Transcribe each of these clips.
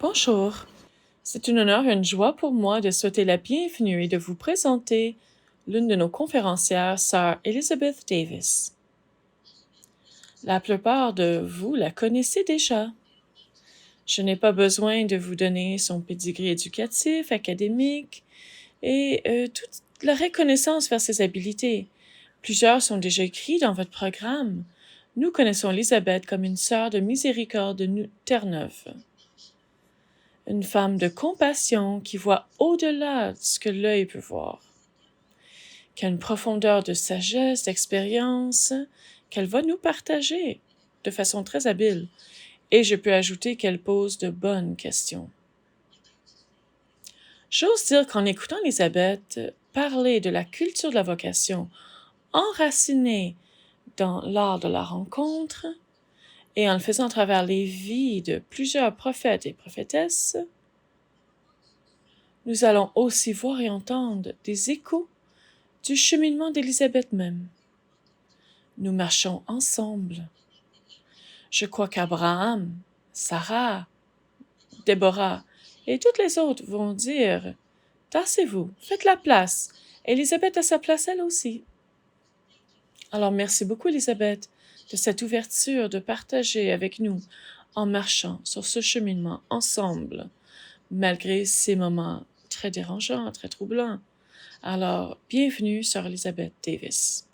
Bonjour, c'est un honneur et une joie pour moi de souhaiter la bienvenue et de vous présenter l'une de nos conférencières, Sir Elizabeth Davis. La plupart de vous la connaissez déjà. Je n'ai pas besoin de vous donner son pedigree éducatif, académique et toute la reconnaissance vers ses habiletés. Plusieurs sont déjà écrits dans votre programme. Nous connaissons Elizabeth comme une sœur de miséricorde de Terre-Neuve. Une femme de compassion qui voit au-delà de ce que l'œil peut voir, qui a une profondeur de sagesse, d'expérience, qu'elle va nous partager de façon très habile. Et je peux ajouter qu'elle pose de bonnes questions. J'ose dire qu'en écoutant Elisabeth parler de la culture de la vocation, enracinée dans l'art de la rencontre, et en le faisant à travers les vies de plusieurs prophètes et prophétesses, nous allons aussi voir et entendre des échos du cheminement d'Élisabeth même. Nous marchons ensemble. Je crois qu'Abraham, Sarah, Déborah et toutes les autres vont dire « Tassez-vous, faites la place. Élisabeth a sa place elle aussi. » Alors merci beaucoup Élisabeth de cette ouverture de partager avec nous en marchant sur ce cheminement ensemble, malgré ces moments très dérangeants, très troublants. Alors, bienvenue, Sœur Elizabeth Davis.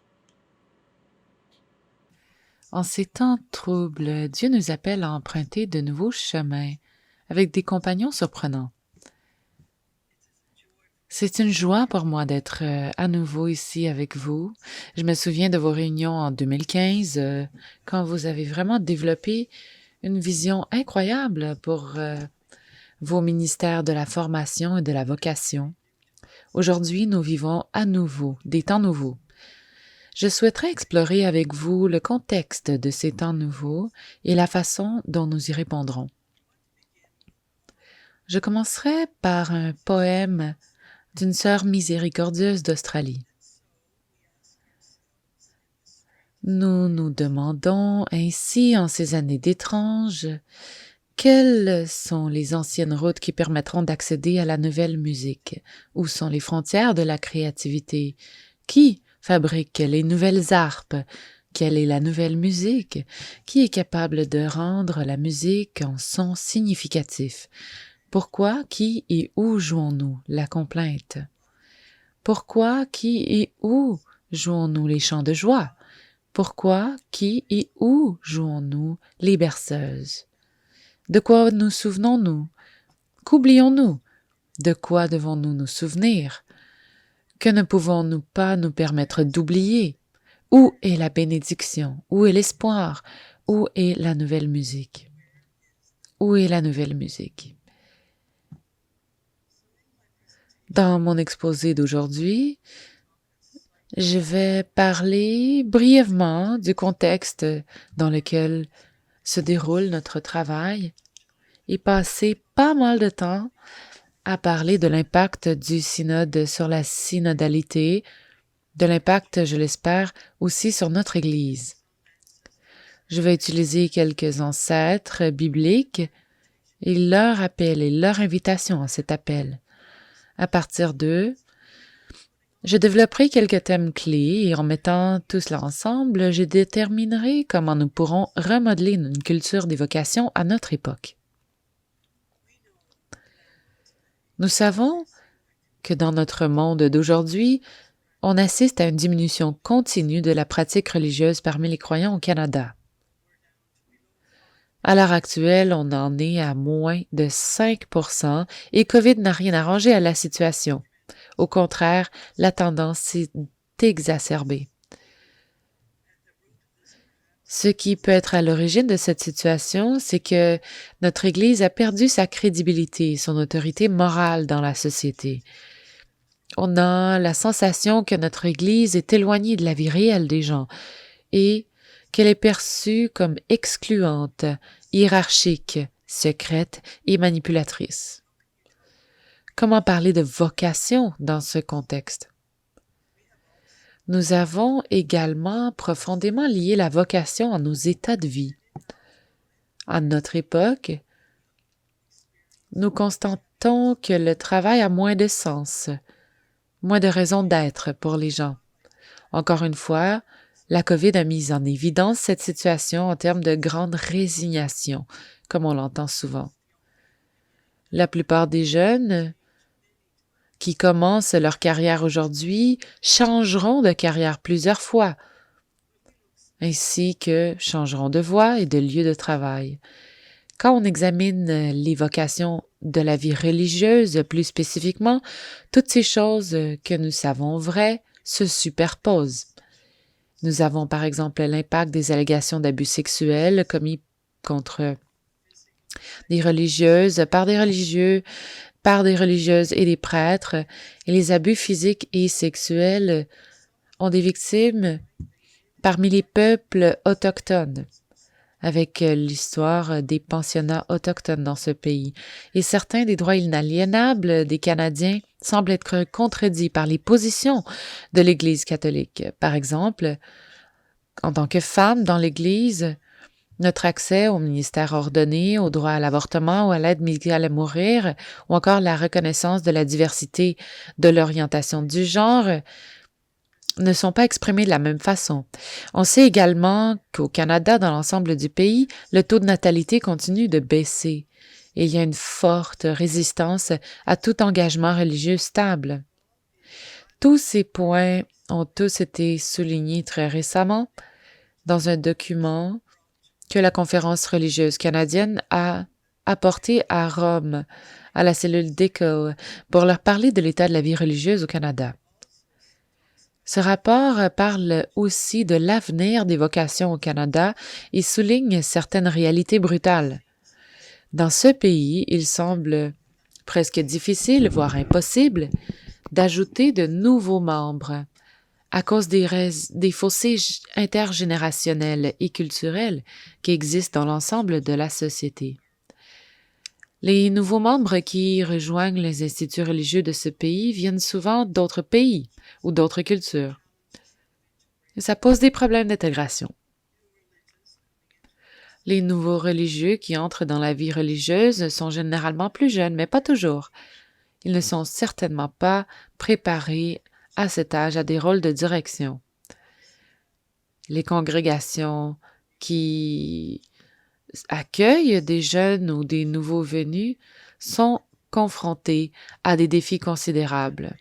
En ces temps troubles, Dieu nous appelle à emprunter de nouveaux chemins avec des compagnons surprenants. C'est une joie pour moi d'être à nouveau ici avec vous. Je me souviens de vos réunions en 2015, quand vous avez vraiment développé une vision incroyable pour vos ministères de la formation et de la vocation. Aujourd'hui, nous vivons à nouveau des temps nouveaux. Je souhaiterais explorer avec vous le contexte de ces temps nouveaux et la façon dont nous y répondrons. Je commencerai par un poème d'une sœur miséricordieuse d'Australie. Nous nous demandons ainsi en ces années d'étrange, quelles sont les anciennes routes qui permettront d'accéder à la nouvelle musique? Où sont les frontières de la créativité? Qui fabrique les nouvelles harpes? Quelle est la nouvelle musique? Qui est capable de rendre la musique en son significatif? Pourquoi, qui et où jouons-nous la complainte? Pourquoi, qui et où jouons-nous les chants de joie? Pourquoi, qui et où jouons-nous les berceuses? De quoi nous souvenons-nous? Qu'oublions-nous? De quoi devons-nous nous souvenir? Que ne pouvons-nous pas nous permettre d'oublier? Où est la bénédiction? Où est l'espoir? Où est la nouvelle musique? Où est la nouvelle musique? Dans mon exposé d'aujourd'hui, je vais parler brièvement du contexte dans lequel se déroule notre travail et passer pas mal de temps à parler de l'impact du synode sur la synodalité, de l'impact, je l'espère, aussi sur notre Église. Je vais utiliser quelques ancêtres bibliques et leur appel et leur invitation à cet appel. À partir d'eux, je développerai quelques thèmes clés et en mettant tout cela ensemble, je déterminerai comment nous pourrons remodeler une culture des vocations à notre époque. Nous savons que dans notre monde d'aujourd'hui, on assiste à une diminution continue de la pratique religieuse parmi les croyants au Canada. À l'heure actuelle, on en est à moins de 5% et COVID n'a rien arrangé à la situation. Au contraire, la tendance s'est exacerbée. Ce qui peut être à l'origine de cette situation, c'est que notre Église a perdu sa crédibilité et son autorité morale dans la société. On a la sensation que notre Église est éloignée de la vie réelle des gens et qu'elle est perçue comme excluante, hiérarchique, secrète et manipulatrice. Comment parler de vocation dans ce contexte? Nous avons également profondément lié la vocation à nos états de vie. À notre époque, nous constatons que le travail a moins de sens, moins de raisons d'être pour les gens. Encore une fois, la COVID a mis en évidence cette situation en termes de grande résignation, comme on l'entend souvent. La plupart des jeunes qui commencent leur carrière aujourd'hui changeront de carrière plusieurs fois, ainsi que changeront de voie et de lieu de travail. Quand on examine les vocations de la vie religieuse plus spécifiquement, toutes ces choses que nous savons vraies se superposent. Nous avons par exemple l'impact des allégations d'abus sexuels commis contre des religieuses, par des religieux, par des religieuses et des prêtres, et les abus physiques et sexuels ont des victimes parmi les peuples autochtones, avec l'histoire des pensionnats autochtones dans ce pays. Et certains des droits inaliénables des Canadiens semblent être contredits par les positions de l'Église catholique. Par exemple, en tant que femme dans l'Église, notre accès au ministère ordonné, au droit à l'avortement ou à l'aide médicale à mourir, ou encore la reconnaissance de la diversité de l'orientation du genre, ne sont pas exprimés de la même façon. On sait également qu'au Canada, dans l'ensemble du pays, le taux de natalité continue de baisser et il y a une forte résistance à tout engagement religieux stable. Tous ces points ont tous été soulignés très récemment dans un document que la Conférence religieuse canadienne a apporté à Rome, à la cellule d'ECHO, pour leur parler de l'état de la vie religieuse au Canada. Ce rapport parle aussi de l'avenir des vocations au Canada et souligne certaines réalités brutales. Dans ce pays, il semble presque difficile, voire impossible, d'ajouter de nouveaux membres à cause des fossés intergénérationnels et culturels qui existent dans l'ensemble de la société. Les nouveaux membres qui rejoignent les instituts religieux de ce pays viennent souvent d'autres pays ou d'autres cultures. Et ça pose des problèmes d'intégration. Les nouveaux religieux qui entrent dans la vie religieuse sont généralement plus jeunes, mais pas toujours. Ils ne sont certainement pas préparés à cet âge à des rôles de direction. Les congrégations qui accueillent des jeunes ou des nouveaux venus sont confrontés à des défis considérables.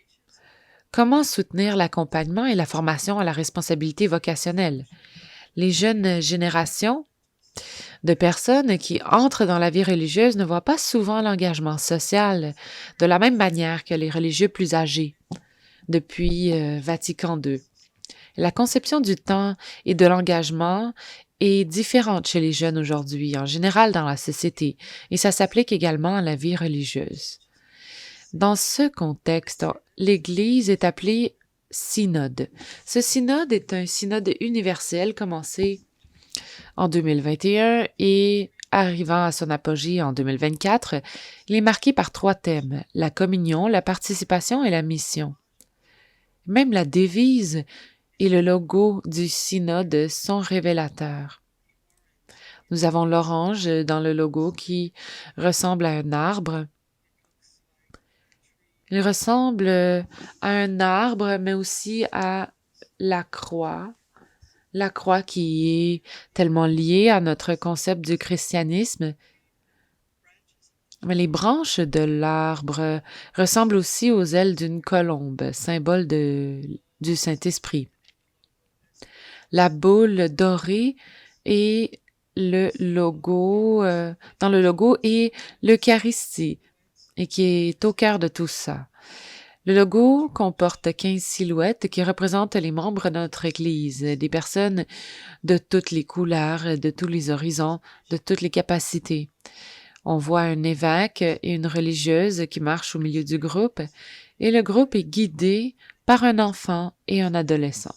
Comment soutenir l'accompagnement et la formation à la responsabilité vocationnelle? Les jeunes générations de personnes qui entrent dans la vie religieuse ne voient pas souvent l'engagement social de la même manière que les religieux plus âgés depuis Vatican II. La conception du temps et de l'engagement est différente chez les jeunes aujourd'hui, en général dans la société, et ça s'applique également à la vie religieuse. Dans ce contexte, l'Église est appelée synode. Ce synode est un synode universel commencé en 2021 et arrivant à son apogée en 2024. Il est marqué par 3 thèmes, la communion, la participation et la mission. Même la devise et le logo du synode sont révélateurs. Nous avons l'orange dans le logo qui ressemble à un arbre. Il ressemble à un arbre, mais aussi à la croix qui est tellement liée à notre concept du christianisme. Mais les branches de l'arbre ressemblent aussi aux ailes d'une colombe, symbole du Saint-Esprit. La boule dorée et le logo, dans le logo est l'Eucharistie et qui est au cœur de tout ça. Le logo comporte 15 silhouettes qui représentent les membres de notre Église, des personnes de toutes les couleurs, de tous les horizons, de toutes les capacités. On voit un évêque et une religieuse qui marchent au milieu du groupe et le groupe est guidé par un enfant et un adolescent.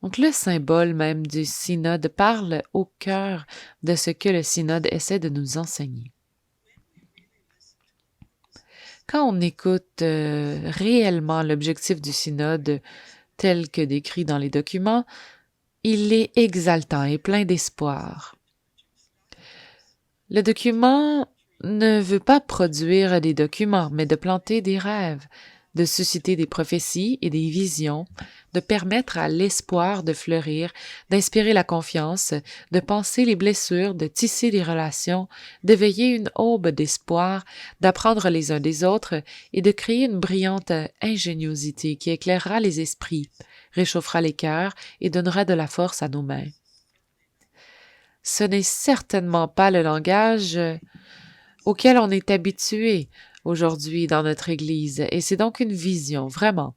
Donc le symbole même du synode parle au cœur de ce que le synode essaie de nous enseigner. Quand on écoute réellement l'objectif du synode tel que décrit dans les documents, il est exaltant et plein d'espoir. Le document ne veut pas produire des documents, mais de planter des rêves, de susciter des prophéties et des visions, de permettre à l'espoir de fleurir, d'inspirer la confiance, de penser les blessures, de tisser des relations, d'éveiller une aube d'espoir, d'apprendre les uns des autres et de créer une brillante ingéniosité qui éclairera les esprits, réchauffera les cœurs et donnera de la force à nos mains. Ce n'est certainement pas le langage auquel on est habitué aujourd'hui dans notre Église, et c'est donc une vision, vraiment.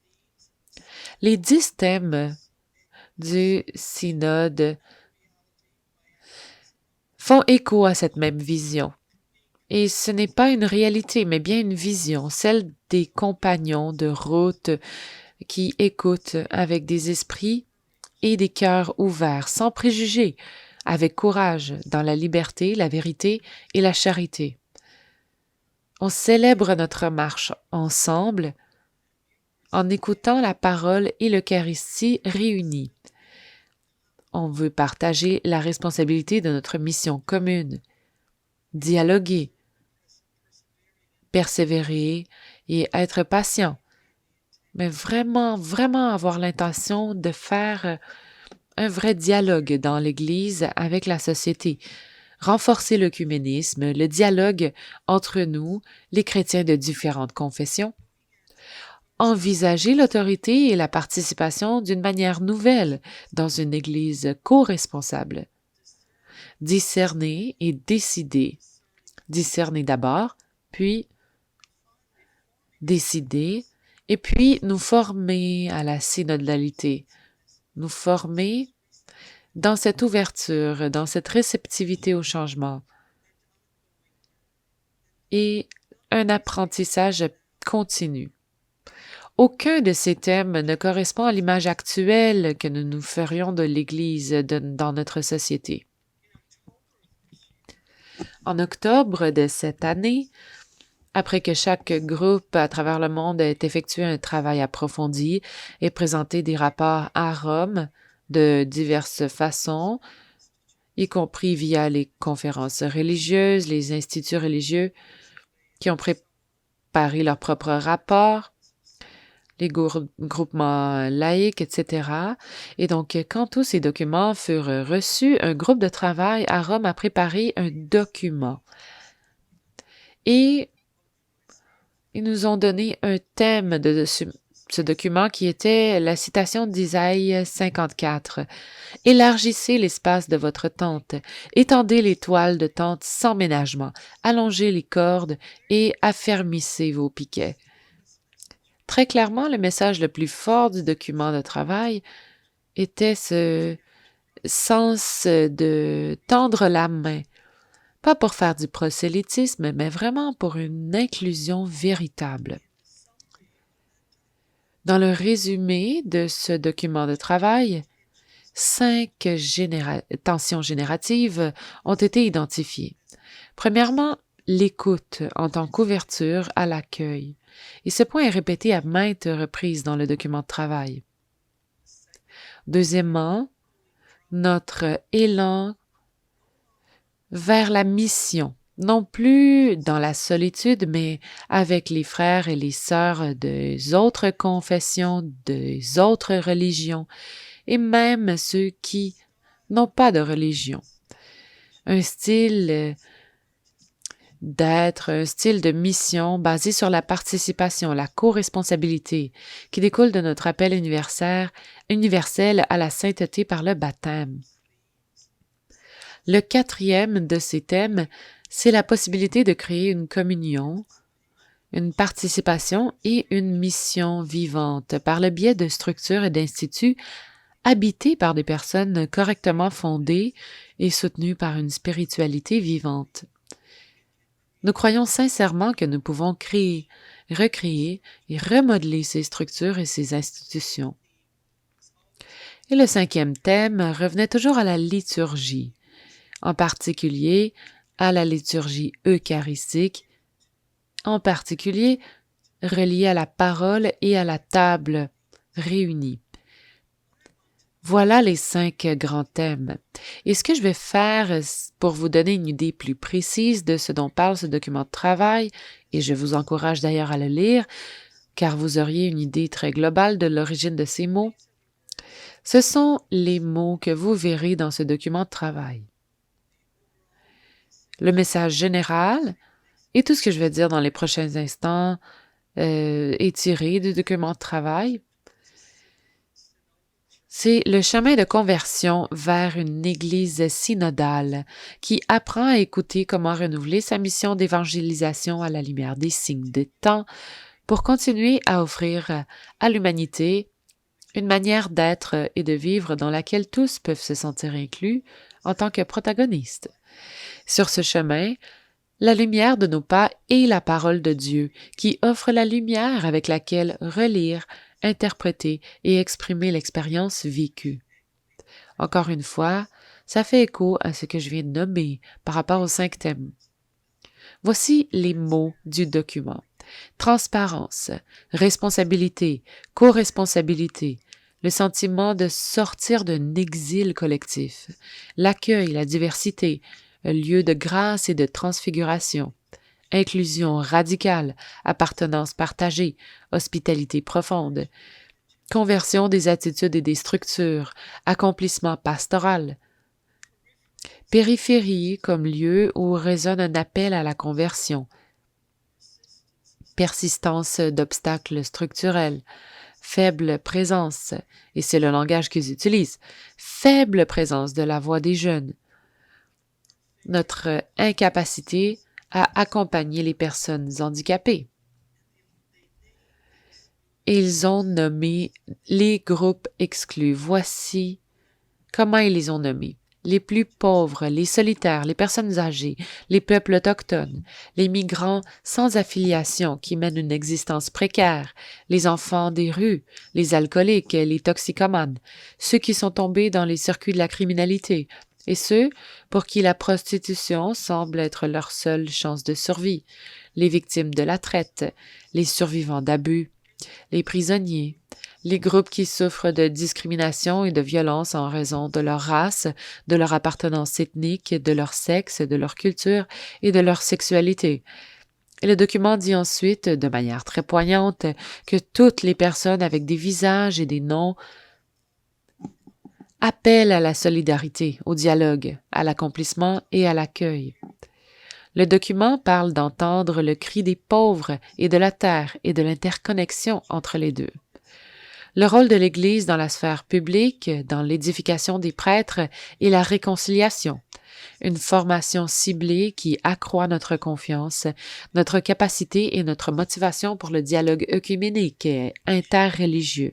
Les 10 thèmes du synode font écho à cette même vision. Et ce n'est pas une réalité, mais bien une vision, celle des compagnons de route qui écoutent avec des esprits et des cœurs ouverts, sans préjugés, avec courage, dans la liberté, la vérité et la charité. On célèbre notre marche ensemble en écoutant la parole et l'Eucharistie réunis. On veut partager la responsabilité de notre mission commune, dialoguer, persévérer et être patient, mais vraiment, vraiment avoir l'intention de faire un vrai dialogue dans l'Église avec la société, renforcer l'œcuménisme, le dialogue entre nous, les chrétiens de différentes confessions, envisager l'autorité et la participation d'une manière nouvelle dans une Église co-responsable, discerner et décider. Discerner d'abord, puis décider, et puis nous former à la synodalité, nous former dans cette ouverture, dans cette réceptivité au changement et un apprentissage continu. Aucun de ces thèmes ne correspond à l'image actuelle que nous nous ferions de l'Église dans notre société. En octobre de cette année, après que chaque groupe à travers le monde ait effectué un travail approfondi et présenté des rapports à Rome de diverses façons, y compris via les conférences religieuses, les instituts religieux qui ont préparé leurs propres rapports, les groupements laïcs, etc. Et donc, quand tous ces documents furent reçus, un groupe de travail à Rome a préparé un document. Et ils nous ont donné un thème de ce document qui était la citation d'Isaïe 54. « Élargissez l'espace de votre tente, étendez les toiles de tente sans ménagement, allongez les cordes et affermissez vos piquets. » Très clairement, le message le plus fort du document de travail était ce sens de tendre la main, pas pour faire du prosélytisme, mais vraiment pour une inclusion véritable. Dans le résumé de ce document de travail, 5 tensions génératives ont été identifiées. Premièrement, l'écoute en tant qu'ouverture à l'accueil. Et ce point est répété à maintes reprises dans le document de travail. Deuxièmement, notre élan vers la mission, non plus dans la solitude, mais avec les frères et les sœurs des autres confessions, des autres religions, et même ceux qui n'ont pas de religion. Un style d'être, un style de mission basé sur la participation, la co-responsabilité, qui découle de notre appel universel à la sainteté par le baptême. Le 4e de ces thèmes, c'est la possibilité de créer une communion, une participation et une mission vivante par le biais de structures et d'instituts habités par des personnes correctement fondées et soutenues par une spiritualité vivante. Nous croyons sincèrement que nous pouvons créer, recréer et remodeler ces structures et ces institutions. Et le 5e thème revenait toujours à la liturgie, en particulier à la liturgie eucharistique, en particulier reliée à la parole et à la table réunie. Voilà les 5 grands thèmes. Et ce que je vais faire pour vous donner une idée plus précise de ce dont parle ce document de travail, et je vous encourage d'ailleurs à le lire, car vous auriez une idée très globale de l'origine de ces mots, ce sont les mots que vous verrez dans ce document de travail. Le message général et tout ce que je vais dire dans les prochains instants est tiré du document de travail. C'est le chemin de conversion vers une Église synodale qui apprend à écouter comment renouveler sa mission d'évangélisation à la lumière des signes des temps pour continuer à offrir à l'humanité une manière d'être et de vivre dans laquelle tous peuvent se sentir inclus en tant que protagonistes. Sur ce chemin, la lumière de nos pas est la parole de Dieu qui offre la lumière avec laquelle relire, interpréter et exprimer l'expérience vécue. Encore une fois, ça fait écho à ce que je viens de nommer par rapport aux 5 thèmes. Voici les mots du document. Transparence, responsabilité, co-responsabilité, le sentiment de sortir d'un exil collectif, l'accueil, la diversité, un lieu de grâce et de transfiguration, inclusion radicale, appartenance partagée, hospitalité profonde, conversion des attitudes et des structures, accomplissement pastoral, périphérie comme lieu où résonne un appel à la conversion, persistance d'obstacles structurels, faible présence, et c'est le langage qu'ils utilisent, faible présence de la voix des jeunes, notre incapacité à accompagner les personnes handicapées. Ils ont nommé les groupes exclus. Voici comment ils les ont nommés. Les plus pauvres, les solitaires, les personnes âgées, les peuples autochtones, les migrants sans affiliation qui mènent une existence précaire, les enfants des rues, les alcooliques, les toxicomanes, ceux qui sont tombés dans les circuits de la criminalité, et ceux pour qui la prostitution semble être leur seule chance de survie, les victimes de la traite, les survivants d'abus, les prisonniers, les groupes qui souffrent de discrimination et de violence en raison de leur race, de leur appartenance ethnique, de leur sexe, de leur culture et de leur sexualité. Et le document dit ensuite, de manière très poignante, que toutes les personnes avec des visages et des noms appellent à la solidarité, au dialogue, à l'accomplissement et à l'accueil. Le document parle d'entendre le cri des pauvres et de la terre et de l'interconnexion entre les deux. Le rôle de l'Église dans la sphère publique, dans l'édification des prêtres et la réconciliation. Une formation ciblée qui accroît notre confiance, notre capacité et notre motivation pour le dialogue œcuménique et interreligieux.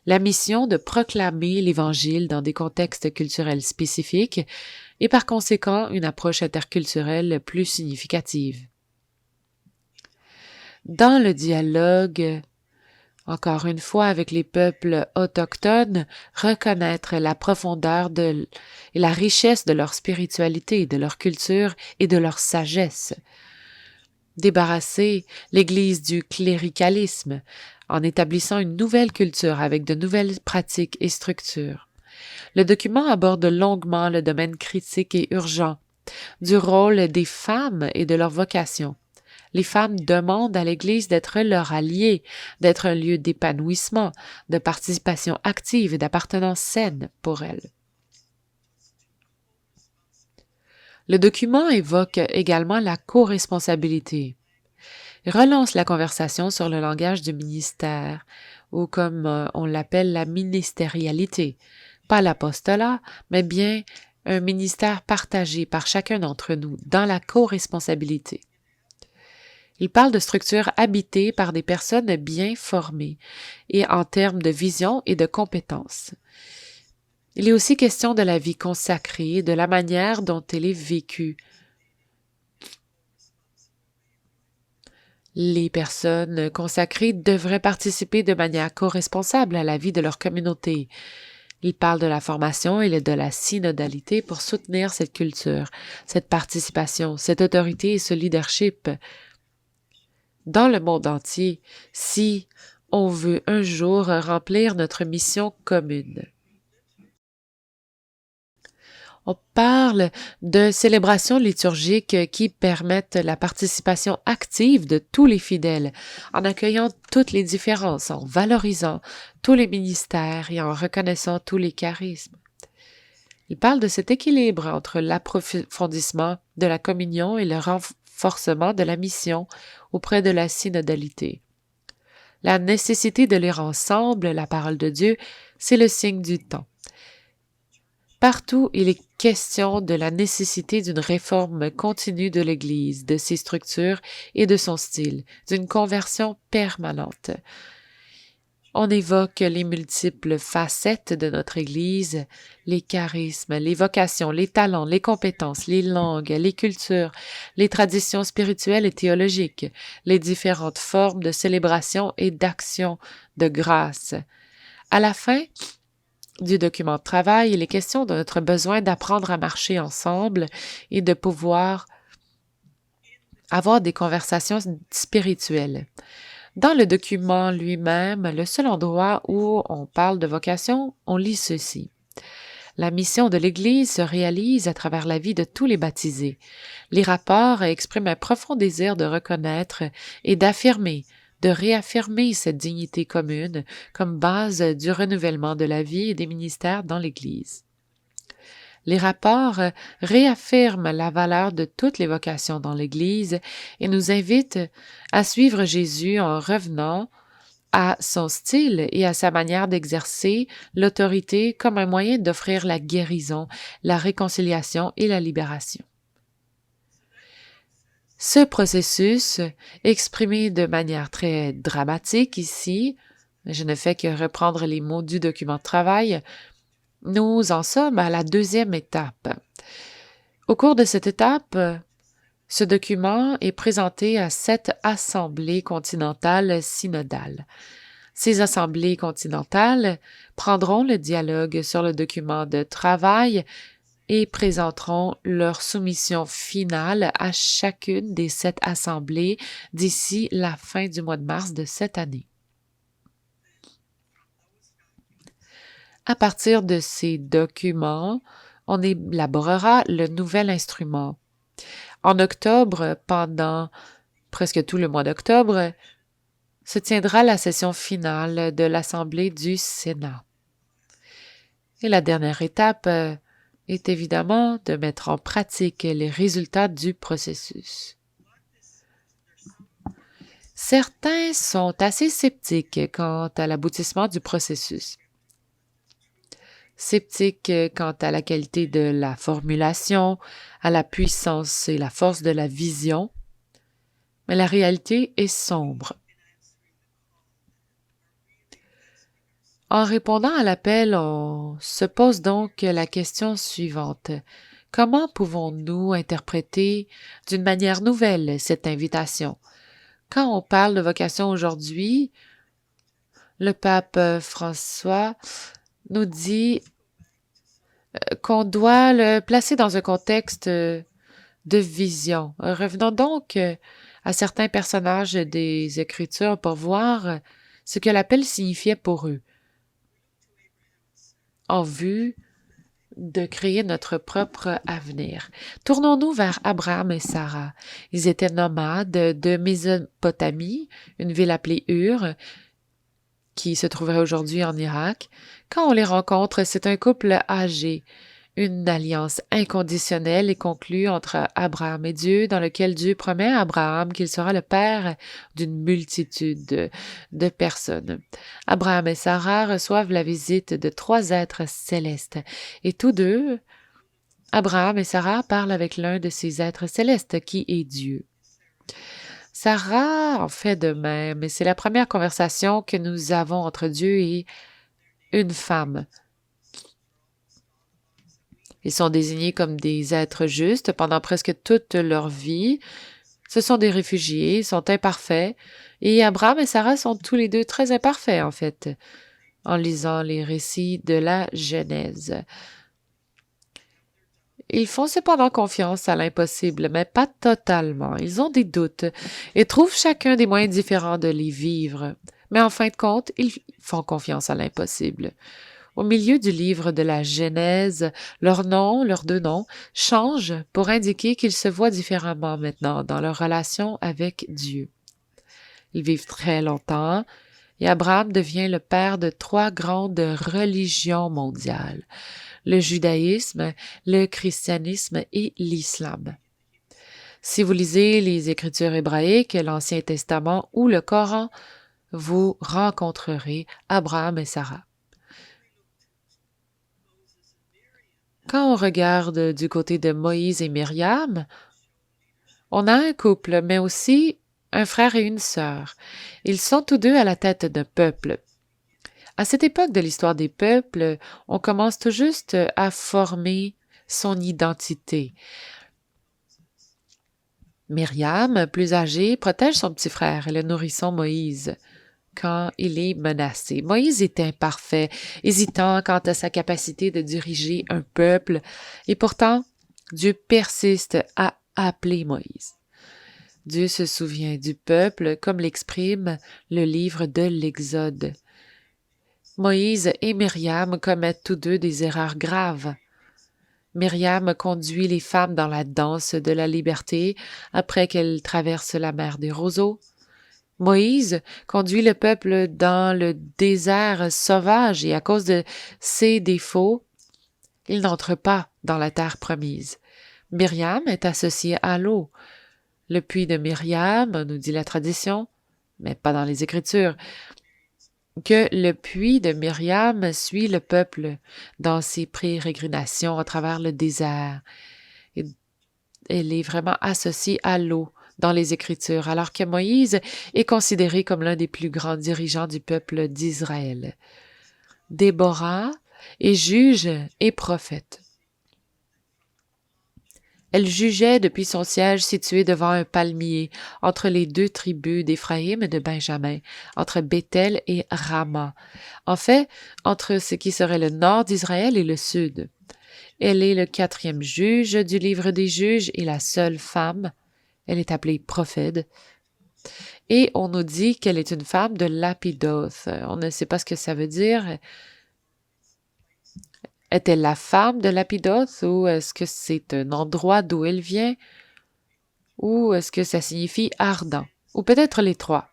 La mission de proclamer l'Évangile dans des contextes culturels spécifiques et par conséquent une approche interculturelle plus significative. Dans le dialogue, encore une fois avec les peuples autochtones, reconnaître la profondeur et la richesse de leur spiritualité, de leur culture et de leur sagesse. Débarrasser l'Église du cléricalisme en établissant une nouvelle culture avec de nouvelles pratiques et structures. Le document aborde longuement le domaine critique et urgent du rôle des femmes et de leur vocation. Les femmes demandent à l'Église d'être leur allié, d'être un lieu d'épanouissement, de participation active et d'appartenance saine pour elles. Le document évoque également la co-responsabilité. Il relance la conversation sur le langage du ministère, ou comme on l'appelle la ministérialité, pas l'apostolat, mais bien un ministère partagé par chacun d'entre nous dans la co-responsabilité. Il parle de structures habitées par des personnes bien formées et en termes de vision et de compétences. Il est aussi question de la vie consacrée, de la manière dont elle est vécue. Les personnes consacrées devraient participer de manière co-responsable à la vie de leur communauté. Il parle de la formation et de la synodalité pour soutenir cette culture, cette participation, cette autorité et ce leadership dans le monde entier si on veut un jour remplir notre mission commune. On parle de célébrations liturgiques qui permettent la participation active de tous les fidèles, en accueillant toutes les différences, en valorisant tous les ministères et en reconnaissant tous les charismes. Il parle de cet équilibre entre l'approfondissement de la communion et le renforcement de la mission auprès de la synodalité. La nécessité de lire ensemble la parole de Dieu, c'est le signe du temps. Partout, il est question de la nécessité d'une réforme continue de l'Église, de ses structures et de son style, d'une conversion permanente. On évoque les multiples facettes de notre Église, les charismes, les vocations, les talents, les compétences, les langues, les cultures, les traditions spirituelles et théologiques, les différentes formes de célébration et d'action de grâce. À la fin du document de travail, il est question de notre besoin d'apprendre à marcher ensemble et de pouvoir avoir des conversations spirituelles. Dans le document lui-même, le seul endroit où on parle de vocation, on lit ceci. La mission de l'Église se réalise à travers la vie de tous les baptisés. Les rapports expriment un profond désir de reconnaître et d'affirmer, de réaffirmer cette dignité commune comme base du renouvellement de la vie et des ministères dans l'Église. Les rapports réaffirment la valeur de toutes les vocations dans l'Église et nous invitent à suivre Jésus en revenant à son style et à sa manière d'exercer l'autorité comme un moyen d'offrir la guérison, la réconciliation et la libération. Ce processus, exprimé de manière très dramatique ici, je ne fais que reprendre les mots du document de travail, nous en sommes à la deuxième étape. Au cours de cette étape, ce document est présenté à 7 assemblées continentales synodales. Ces assemblées continentales prendront le dialogue sur le document de travail et présenteront leur soumission finale à chacune des 7 assemblées d'ici la fin du mois de mars de cette année. À partir de ces documents, on élaborera le nouvel instrument. En octobre, pendant presque tout le mois d'octobre, se tiendra la session finale de l'Assemblée du Sénat. Et la dernière étape est évidemment de mettre en pratique les résultats du processus. Certains sont assez sceptiques quant à l'aboutissement du processus. Sceptiques quant à la qualité de la formulation, à la puissance et la force de la vision, mais la réalité est sombre. En répondant à l'appel, on se pose donc la question suivante. Comment pouvons-nous interpréter d'une manière nouvelle cette invitation? Quand on parle de vocation aujourd'hui, le pape François nous dit qu'on doit le placer dans un contexte de vision. Revenons donc à certains personnages des Écritures pour voir ce que l'appel signifiait pour eux, en vue de créer notre propre avenir. Tournons-nous vers Abraham et Sarah. Ils étaient nomades de Mésopotamie, une ville appelée Ur, qui se trouverait aujourd'hui en Irak. Quand on les rencontre, c'est un couple âgé. Une alliance inconditionnelle est conclue entre Abraham et Dieu, dans lequel Dieu promet à Abraham qu'il sera le père d'une multitude de personnes. Abraham et Sarah reçoivent la visite de 3 êtres célestes, et tous deux, Abraham et Sarah parlent avec l'un de ces êtres célestes qui est Dieu. Sarah en fait de même, et c'est la première conversation que nous avons entre Dieu et une femme. Ils sont désignés comme des êtres justes pendant presque toute leur vie. Ce sont des réfugiés, ils sont imparfaits, et Abraham et Sarah sont tous les deux très imparfaits, en fait, en lisant les récits de la Genèse. Ils font cependant confiance à l'impossible, mais pas totalement. Ils ont des doutes et trouvent chacun des moyens différents de les vivre. Mais en fin de compte, ils font confiance à l'impossible. Au milieu du livre de la Genèse, leurs deux noms, changent pour indiquer qu'ils se voient différemment maintenant dans leur relation avec Dieu. Ils vivent très longtemps et Abraham devient le père de 3 grandes religions mondiales, le judaïsme, le christianisme et l'islam. Si vous lisez les Écritures hébraïques, l'Ancien Testament ou le Coran, vous rencontrerez Abraham et Sarah. Quand on regarde du côté de Moïse et Myriam, on a un couple, mais aussi un frère et une sœur. Ils sont tous deux à la tête d'un peuple. À cette époque de l'histoire des peuples, on commence tout juste à former son identité. Myriam, plus âgée, protège son petit frère et le nourrisson Moïse quand il est menacé. Moïse est imparfait, hésitant quant à sa capacité de diriger un peuple, et pourtant, Dieu persiste à appeler Moïse. Dieu se souvient du peuple, comme l'exprime le livre de l'Exode. Moïse et Myriam commettent tous deux des erreurs graves. Myriam conduit les femmes dans la danse de la liberté après qu'elles traversent la mer des roseaux. Moïse conduit le peuple dans le désert sauvage et à cause de ses défauts, il n'entre pas dans la terre promise. Myriam est associée à l'eau. Le puits de Myriam, nous dit la tradition, mais pas dans les Écritures, que le puits de Myriam suit le peuple dans ses pérégrinations à travers le désert. Et elle est vraiment associée à l'eau dans les Écritures, alors que Moïse est considéré comme l'un des plus grands dirigeants du peuple d'Israël. Déborah est juge et prophète. Elle jugeait depuis son siège situé devant un palmier, entre les 2 tribus d'Éphraïm et de Benjamin, entre Béthel et Rama. En fait, entre ce qui serait le nord d'Israël et le sud. Elle est le 4e juge du livre des juges et la seule femme. Elle est appelée prophète. Et on nous dit qu'elle est une femme de Lapidoth. On ne sait pas ce que ça veut dire. Est-elle la femme de Lapidoth ou est-ce que c'est un endroit d'où elle vient? Ou est-ce que ça signifie ardent? Ou peut-être les 3.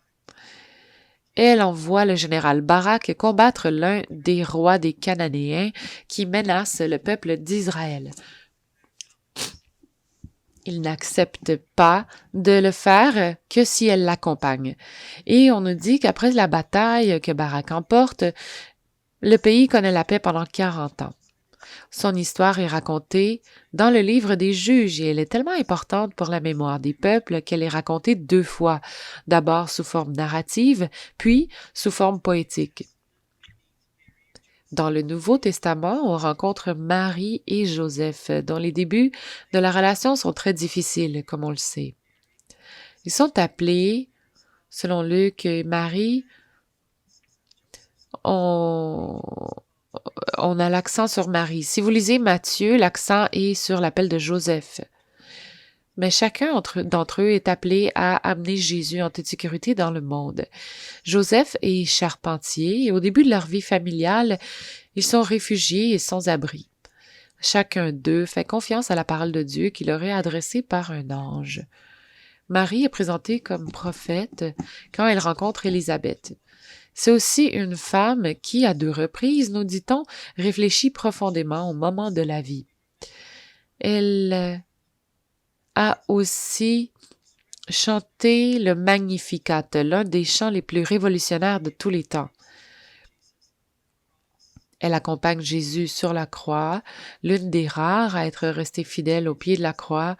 Elle envoie le général Barak combattre l'un des rois des Cananéens qui menace le peuple d'Israël. Il n'accepte pas de le faire que si elle l'accompagne. Et on nous dit qu'après la bataille que Barak emporte, le pays connaît la paix pendant 40 ans. Son histoire est racontée dans le livre des juges et elle est tellement importante pour la mémoire des peuples qu'elle est racontée 2 fois, d'abord sous forme narrative, puis sous forme poétique. Dans le Nouveau Testament, on rencontre Marie et Joseph, dont les débuts de la relation sont très difficiles, comme on le sait. Ils sont appelés, selon Luc et Marie, on a l'accent sur Marie. Si vous lisez Matthieu, l'accent est sur l'appel de Joseph. Mais chacun d'entre eux est appelé à amener Jésus en toute sécurité dans le monde. Joseph est charpentier et au début de leur vie familiale, ils sont réfugiés et sans abri. Chacun d'eux fait confiance à la parole de Dieu qui leur est adressée par un ange. Marie est présentée comme prophète quand elle rencontre Élisabeth. C'est aussi une femme qui, à 2 reprises, nous dit-on, réfléchit profondément au moment de la vie. Elle a aussi chanté le Magnificat, l'un des chants les plus révolutionnaires de tous les temps. Elle accompagne Jésus sur la croix, l'une des rares à être restée fidèle au pied de la croix,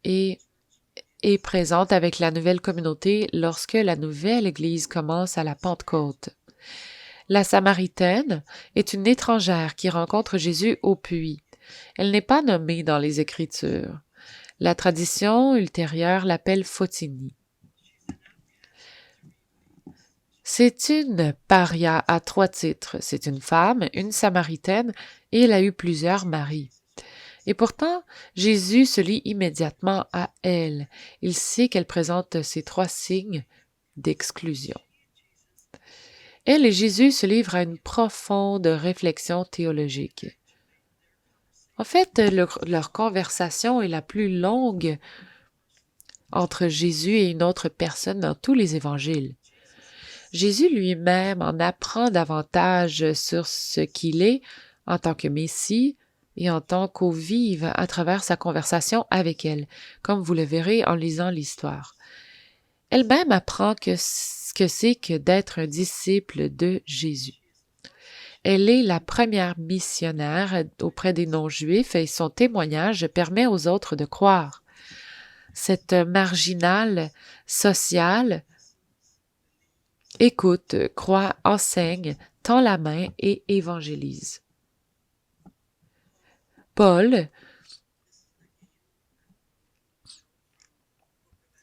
et est présente avec la nouvelle communauté lorsque la nouvelle Église commence à la Pentecôte. La Samaritaine est une étrangère qui rencontre Jésus au puits. Elle n'est pas nommée dans les Écritures. La tradition ultérieure l'appelle Photinie. C'est une paria à 3 titres. C'est une femme, une Samaritaine, et elle a eu plusieurs maris. Et pourtant, Jésus se lie immédiatement à elle. Il sait qu'elle présente ces 3 signes d'exclusion. Elle et Jésus se livrent à une profonde réflexion théologique. En fait, leur conversation est la plus longue entre Jésus et une autre personne dans tous les évangiles. Jésus lui-même en apprend davantage sur ce qu'il est en tant que Messie et en tant qu'eau vive à travers sa conversation avec elle, comme vous le verrez en lisant l'histoire. Elle-même apprend ce que c'est que d'être un disciple de Jésus. Elle est la première missionnaire auprès des non-juifs et son témoignage permet aux autres de croire. Cette marginale sociale écoute, croit, enseigne, tend la main et évangélise. Paul,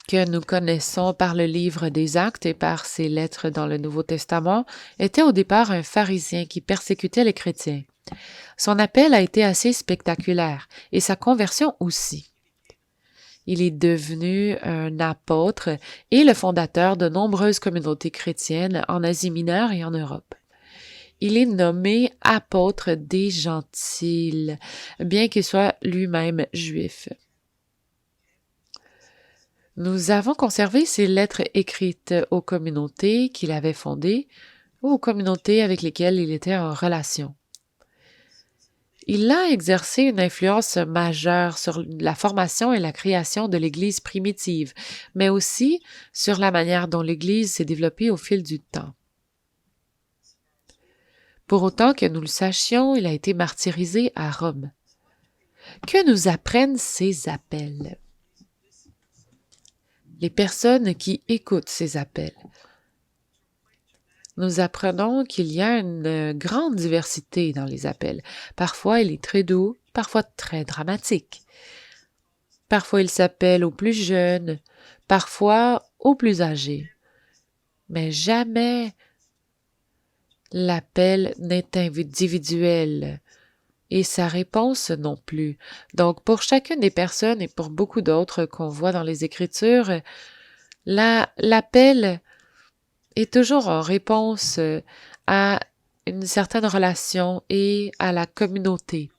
que nous connaissons par le livre des Actes et par ses lettres dans le Nouveau Testament, était au départ un pharisien qui persécutait les chrétiens. Son appel a été assez spectaculaire et sa conversion aussi. Il est devenu un apôtre et le fondateur de nombreuses communautés chrétiennes en Asie mineure et en Europe. Il est nommé apôtre des gentils, bien qu'il soit lui-même juif. Nous avons conservé ces lettres écrites aux communautés qu'il avait fondées ou aux communautés avec lesquelles il était en relation. Il a exercé une influence majeure sur la formation et la création de l'Église primitive, mais aussi sur la manière dont l'Église s'est développée au fil du temps. Pour autant que nous le sachions, il a été martyrisé à Rome. Que nous apprennent ces appels? Les personnes qui écoutent ces appels. Nous apprenons qu'il y a une grande diversité dans les appels. Parfois, il est très doux, parfois très dramatique. Parfois, il s'appelle aux plus jeunes, parfois aux plus âgés. Mais jamais l'appel n'est individuel et sa réponse non plus. Donc, pour chacune des personnes et pour beaucoup d'autres qu'on voit dans les Écritures, l'appel est toujours en réponse à une certaine relation et à la communauté.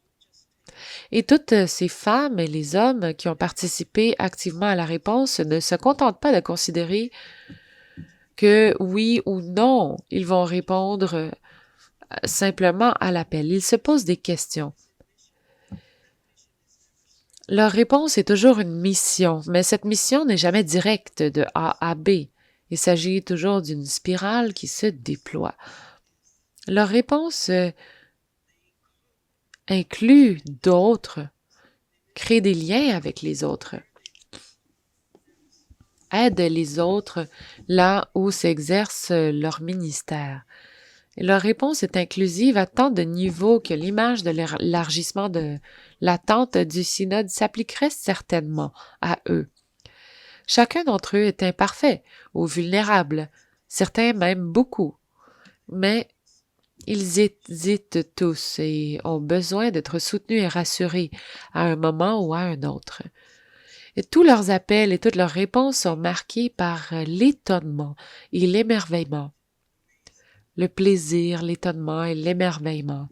Et toutes ces femmes et les hommes qui ont participé activement à la réponse ne se contentent pas de considérer que oui ou non, ils vont répondre simplement à l'appel. Ils se posent des questions. Leur réponse est toujours une mission, mais cette mission n'est jamais directe de A à B. Il s'agit toujours d'une spirale qui se déploie. Leur réponse inclut d'autres, crée des liens avec les autres, aide les autres là où s'exerce leur ministère. Et leur réponse est inclusive à tant de niveaux que l'image de l'élargissement de l'attente du synode s'appliquerait certainement à eux. Chacun d'entre eux est imparfait ou vulnérable, certains même beaucoup, mais ils hésitent tous et ont besoin d'être soutenus et rassurés à un moment ou à un autre. Et tous leurs appels et toutes leurs réponses sont marqués par l'étonnement et l'émerveillement. Le plaisir, l'étonnement et l'émerveillement.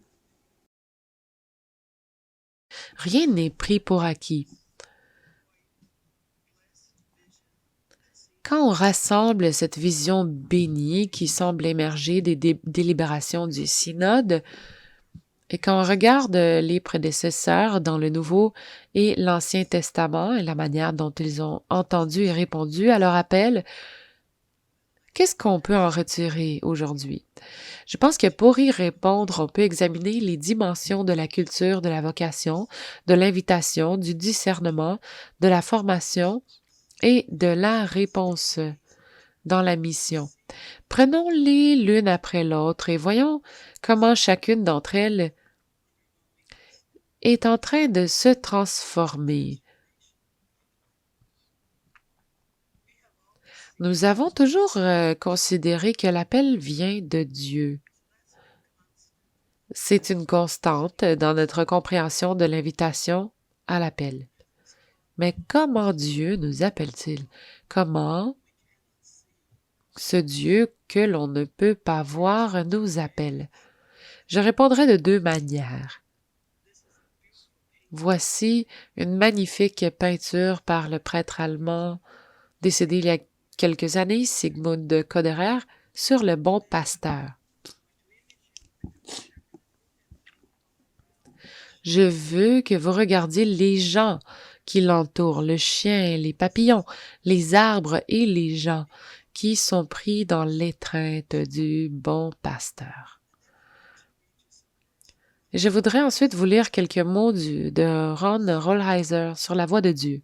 Rien n'est pris pour acquis. Quand on rassemble cette vision bénie qui semble émerger des délibérations du synode, et quand on regarde les prédécesseurs dans le Nouveau et l'Ancien Testament et la manière dont ils ont entendu et répondu à leur appel, qu'est-ce qu'on peut en retirer aujourd'hui? Je pense que pour y répondre, on peut examiner les dimensions de la culture, de la vocation, de l'invitation, du discernement, de la formation et de la réponse dans la mission. Prenons-les l'une après l'autre et voyons comment chacune d'entre elles est en train de se transformer. Nous avons toujours considéré que l'appel vient de Dieu. C'est une constante dans notre compréhension de l'invitation à l'appel. Mais comment Dieu nous appelle-t-il? Comment ce Dieu que l'on ne peut pas voir nous appelle? Je répondrai de deux manières. Voici une magnifique peinture par le prêtre allemand décédé il y a quelques années, Sigmund Koderer, sur le bon pasteur. Je veux que vous regardiez les gens qui l'entourent, le chien, les papillons, les arbres et les gens qui sont pris dans l'étreinte du bon pasteur. Je voudrais ensuite vous lire quelques mots de Ron Rolheiser sur la voix de Dieu.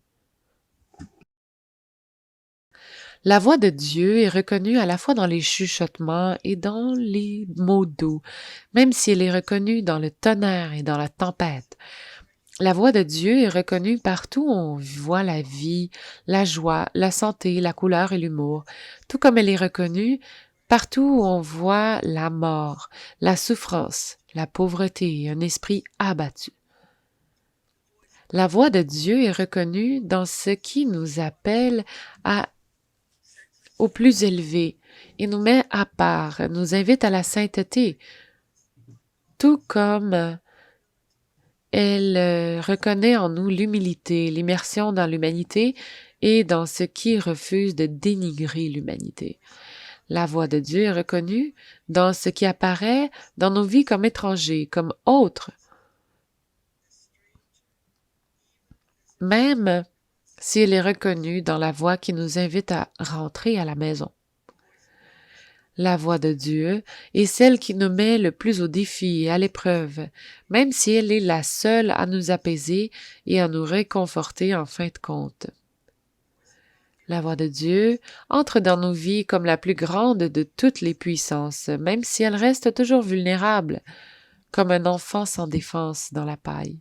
La voix de Dieu est reconnue à la fois dans les chuchotements et dans les mots doux, même si elle est reconnue dans le tonnerre et dans la tempête. La voix de Dieu est reconnue partout où on voit la vie, la joie, la santé, la couleur et l'humour, tout comme elle est reconnue partout où on voit la mort, la souffrance, la pauvreté et un esprit abattu. La voix de Dieu est reconnue dans ce qui nous appelle au plus élevé et nous met à part, nous invite à la sainteté, tout comme elle reconnaît en nous l'humilité, l'immersion dans l'humanité et dans ce qui refuse de dénigrer l'humanité. La voix de Dieu est reconnue dans ce qui apparaît dans nos vies comme étrangers, comme autres, même si elle est reconnue dans la voix qui nous invite à rentrer à la maison. La voix de Dieu est celle qui nous met le plus au défi et à l'épreuve, même si elle est la seule à nous apaiser et à nous réconforter en fin de compte. La voix de Dieu entre dans nos vies comme la plus grande de toutes les puissances, même si elle reste toujours vulnérable, comme un enfant sans défense dans la paille.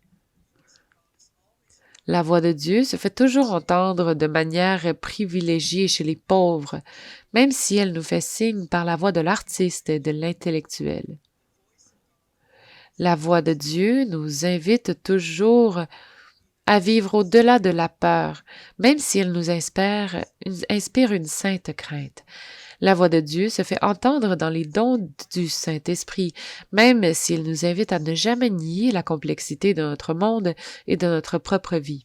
La voix de Dieu se fait toujours entendre de manière privilégiée chez les pauvres, même si elle nous fait signe par la voix de l'artiste et de l'intellectuel. La voix de Dieu nous invite toujours à vivre au-delà de la peur, même si elle nous inspire une sainte crainte. La voix de Dieu se fait entendre dans les dons du Saint-Esprit, même s'il nous invite à ne jamais nier la complexité de notre monde et de notre propre vie.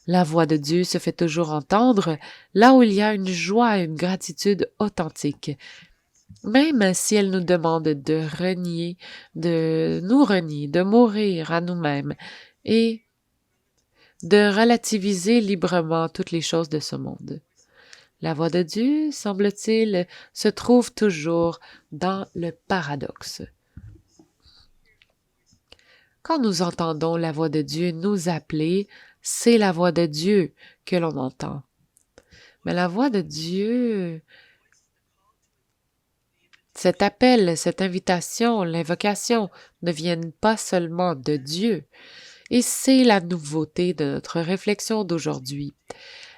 La voix de Dieu se fait toujours entendre là où il y a une joie et une gratitude authentiques, même si elle nous demande de nous renier, de mourir à nous-mêmes et de relativiser librement toutes les choses de ce monde. La voix de Dieu, semble-t-il, se trouve toujours dans le paradoxe. Quand nous entendons la voix de Dieu nous appeler, c'est la voix de Dieu que l'on entend. Mais la voix de Dieu, cet appel, cette invitation, l'invocation ne viennent pas seulement de Dieu. Et c'est la nouveauté de notre réflexion d'aujourd'hui.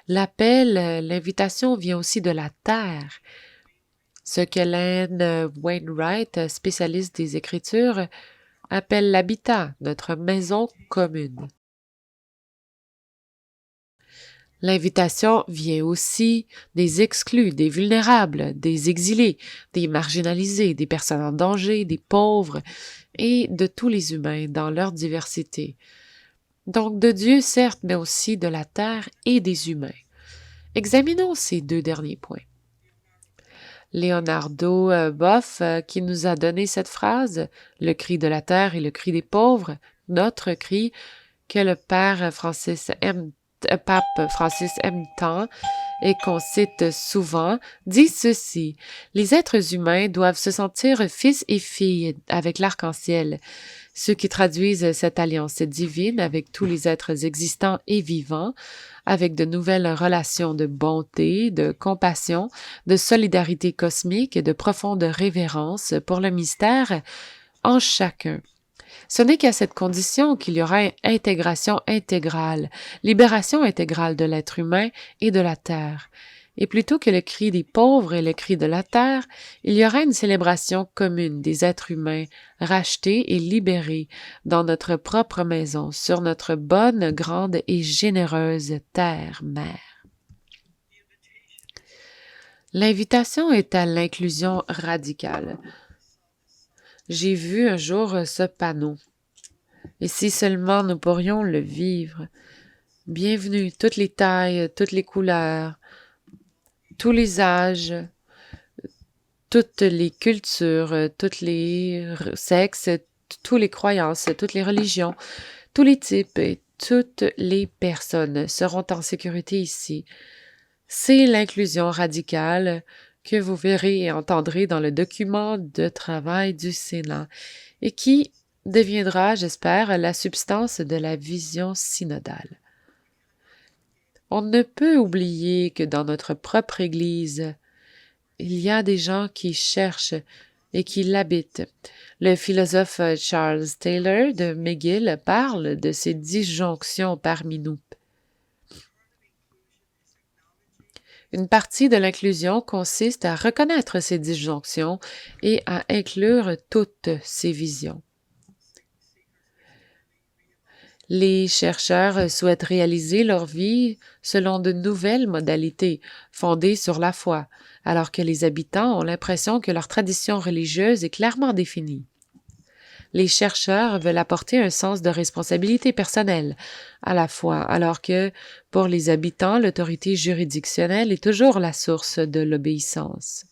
L'appel, l'invitation vient aussi de la terre. Ce que Len Wainwright, spécialiste des Écritures, appelle l'habitat, notre maison commune. L'invitation vient aussi des exclus, des vulnérables, des exilés, des marginalisés, des personnes en danger, des pauvres et de tous les humains dans leur diversité. Donc de Dieu, certes, mais aussi de la terre et des humains. Examinons ces deux derniers points. Leonardo Boff, qui nous a donné cette phrase, « Le cri de la terre et le cri des pauvres », notre cri que le pape Francis aime tant et qu'on cite souvent, dit ceci: « Les êtres humains doivent se sentir fils et filles avec l'arc-en-ciel. » Ceux qui traduisent cette alliance divine avec tous les êtres existants et vivants, avec de nouvelles relations de bonté, de compassion, de solidarité cosmique et de profonde révérence pour le mystère en chacun. Ce n'est qu'à cette condition qu'il y aura intégration intégrale, libération intégrale de l'être humain et de la terre. Et plutôt que le cri des pauvres et le cri de la terre, il y aura une célébration commune des êtres humains, rachetés et libérés dans notre propre maison, sur notre bonne, grande et généreuse terre-mère. L'invitation est à l'inclusion radicale. J'ai vu un jour ce panneau. Et si seulement nous pourrions le vivre. Bienvenue, toutes les tailles, toutes les couleurs, tous les âges, toutes les cultures, tous les sexes, toutes les croyances, toutes les religions, tous les types et toutes les personnes seront en sécurité ici. C'est l'inclusion radicale que vous verrez et entendrez dans le document de travail du Sénat et qui deviendra, j'espère, la substance de la vision synodale. On ne peut oublier que dans notre propre Église, il y a des gens qui cherchent et qui l'habitent. Le philosophe Charles Taylor de McGill parle de ces disjonctions parmi nous. Une partie de l'inclusion consiste à reconnaître ces disjonctions et à inclure toutes ces visions. Les chercheurs souhaitent réaliser leur vie selon de nouvelles modalités fondées sur la foi, alors que les habitants ont l'impression que leur tradition religieuse est clairement définie. Les chercheurs veulent apporter un sens de responsabilité personnelle à la foi, alors que, pour les habitants, l'autorité juridictionnelle est toujours la source de l'obéissance.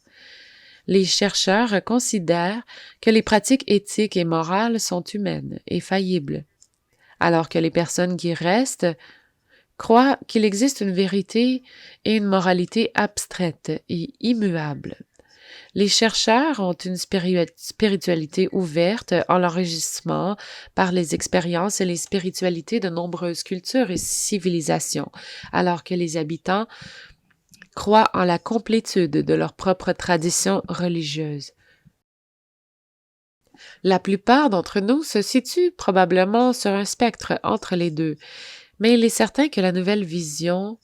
Les chercheurs considèrent que les pratiques éthiques et morales sont humaines et faillibles, alors que les personnes qui restent croient qu'il existe une vérité et une moralité abstraite et immuable. Les chercheurs ont une spiritualité ouverte en l'enrichissement par les expériences et les spiritualités de nombreuses cultures et civilisations, alors que les habitants croient en la complétude de leur propre tradition religieuse. La plupart d'entre nous se situent probablement sur un spectre entre les deux, mais il est certain que la nouvelle vision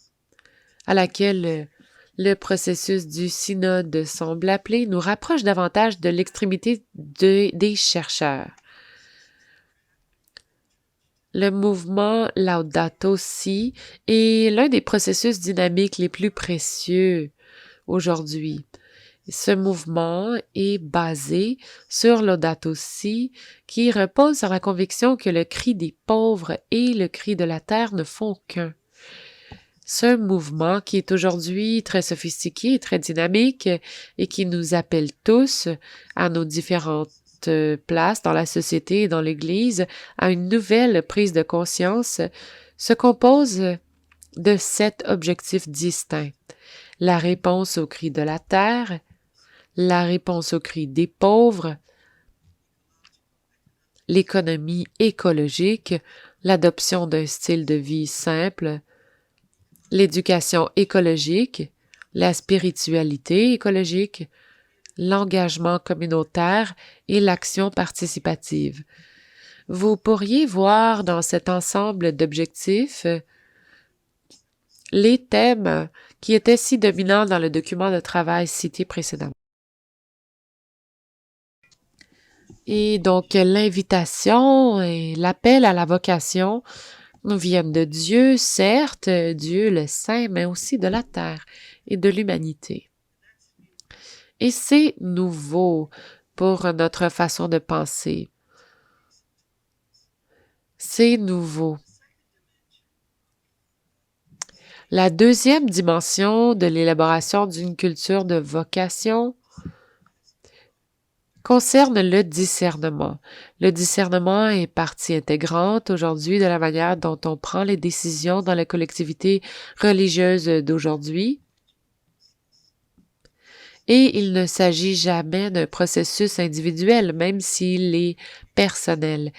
à laquelle le processus du synode semble appeler nous rapproche davantage de l'extrémité des chercheurs. Le mouvement Laudato Si est l'un des processus dynamiques les plus précieux aujourd'hui. Ce mouvement est basé sur Laudato Si, qui repose sur la conviction que le cri des pauvres et le cri de la terre ne font qu'un. Ce mouvement qui est aujourd'hui très sophistiqué et très dynamique et qui nous appelle tous à nos différentes places dans la société et dans l'Église à une nouvelle prise de conscience se compose de 7 objectifs distincts. La réponse au cri de la terre, la réponse au cri des pauvres, l'économie écologique, l'adoption d'un style de vie simple, l'éducation écologique, la spiritualité écologique, l'engagement communautaire et l'action participative. Vous pourriez voir dans cet ensemble d'objectifs les thèmes qui étaient si dominants dans le document de travail cité précédemment. Et donc, l'invitation et l'appel à la vocation nous viennent de Dieu, certes, Dieu le Saint, mais aussi de la terre et de l'humanité. Et c'est nouveau pour notre façon de penser. C'est nouveau. La deuxième dimension de l'élaboration d'une culture de vocation concerne le discernement. Le discernement est partie intégrante aujourd'hui de la manière dont on prend les décisions dans la collectivité religieuse d'aujourd'hui. Et il ne s'agit jamais d'un processus individuel, même s'il est personnel.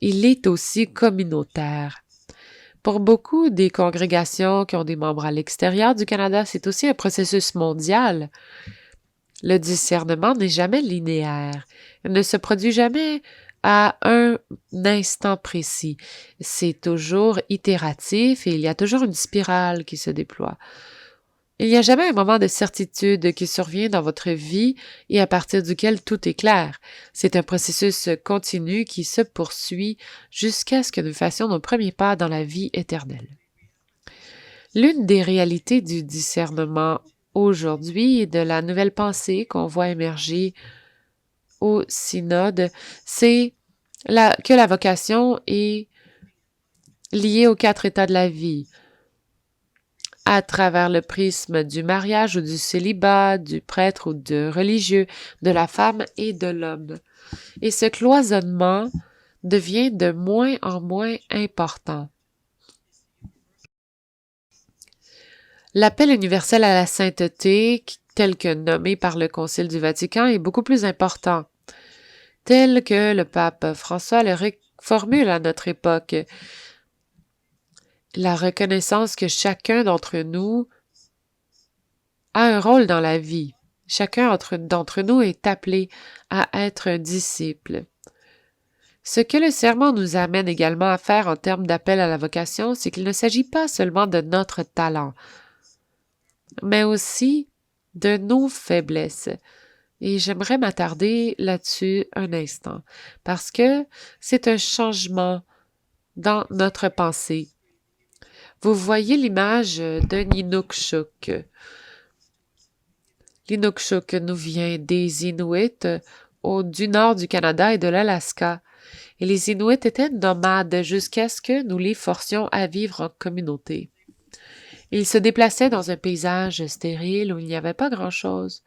Il est aussi communautaire. Pour beaucoup des congrégations qui ont des membres à l'extérieur du Canada, c'est aussi un processus mondial. Le discernement n'est jamais linéaire. Il ne se produit jamais à un instant précis. C'est toujours itératif et il y a toujours une spirale qui se déploie. Il n'y a jamais un moment de certitude qui survient dans votre vie et à partir duquel tout est clair. C'est un processus continu qui se poursuit jusqu'à ce que nous fassions nos premiers pas dans la vie éternelle. L'une des réalités du discernement aujourd'hui et de la nouvelle pensée qu'on voit émerger au synode, c'est que la vocation est liée aux 4 états de la vie, à travers le prisme du mariage ou du célibat, du prêtre ou du religieux, de la femme et de l'homme. Et ce cloisonnement devient de moins en moins important. L'appel universel à la sainteté, tel que nommé par le Concile du Vatican, est beaucoup plus important, tel que le pape François le reformule à notre époque. La reconnaissance que chacun d'entre nous a un rôle dans la vie. Chacun d'entre nous est appelé à être un disciple. Ce que le sermon nous amène également à faire en termes d'appel à la vocation, c'est qu'il ne s'agit pas seulement de notre talent, mais aussi de nos faiblesses. Et j'aimerais m'attarder là-dessus un instant, parce que c'est un changement dans notre pensée. Vous voyez l'image d'un Inukshuk. L'Inukshuk nous vient des Inuits du nord du Canada et de l'Alaska. Et les Inuits étaient nomades jusqu'à ce que nous les forcions à vivre en communauté. Ils se déplaçaient dans un paysage stérile où il n'y avait pas grand-chose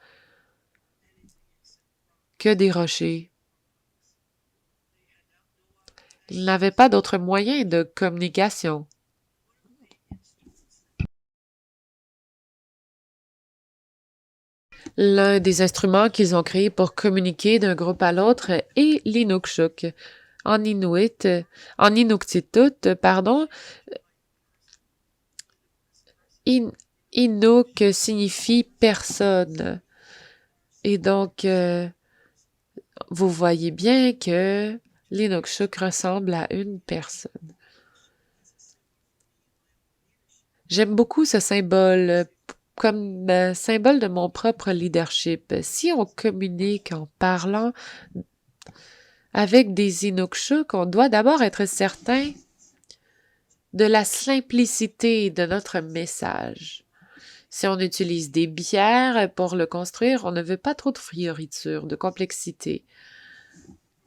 que des rochers. Ils n'avaient pas d'autres moyens de communication. L'un des instruments qu'ils ont créés pour communiquer d'un groupe à l'autre est l'Inukshuk. En Inuktitut, Inuk signifie personne. Et donc, vous voyez bien que l'Inukshuk ressemble à une personne. J'aime beaucoup ce symbole comme symbole de mon propre leadership. Si on communique en parlant avec des Inukshuk, on doit d'abord être certain de la simplicité de notre message. Si on utilise des bières pour le construire, on ne veut pas trop de fioritures, de complexité.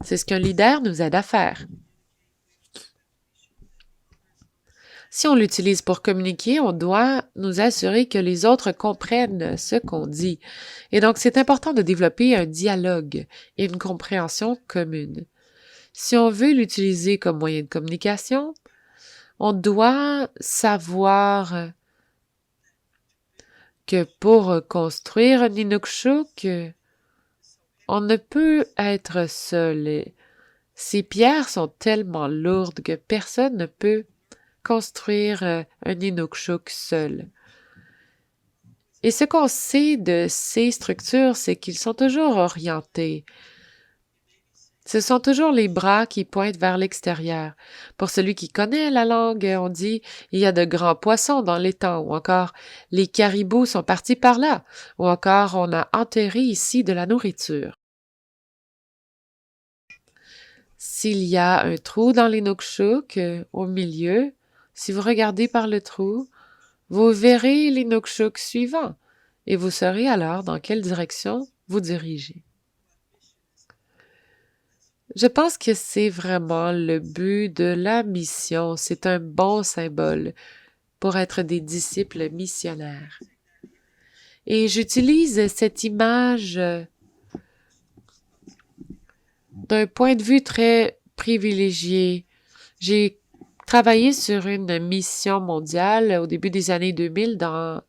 C'est ce qu'un leader nous aide à faire. Si on l'utilise pour communiquer, on doit nous assurer que les autres comprennent ce qu'on dit. Et donc, c'est important de développer un dialogue et une compréhension commune. Si on veut l'utiliser comme moyen de communication, on doit savoir que pour construire un Inukshuk, on ne peut être seul. Ces pierres sont tellement lourdes que personne ne peut construire un Inukshuk seul. Et ce qu'on sait de ces structures, c'est qu'ils sont toujours orientés. Ce sont toujours les bras qui pointent vers l'extérieur. Pour celui qui connaît la langue, on dit « il y a de grands poissons dans l'étang » ou encore « les caribous sont partis par là » ou encore « on a enterré ici de la nourriture ». S'il y a un trou dans l'Inukshuk au milieu, si vous regardez par le trou, vous verrez l'Inukshuk suivant et vous saurez alors dans quelle direction vous dirigez. Je pense que c'est vraiment le but de la mission. C'est un bon symbole pour être des disciples missionnaires. Et j'utilise cette image d'un point de vue très privilégié. J'ai travaillé sur une mission mondiale au début des années 2000 dans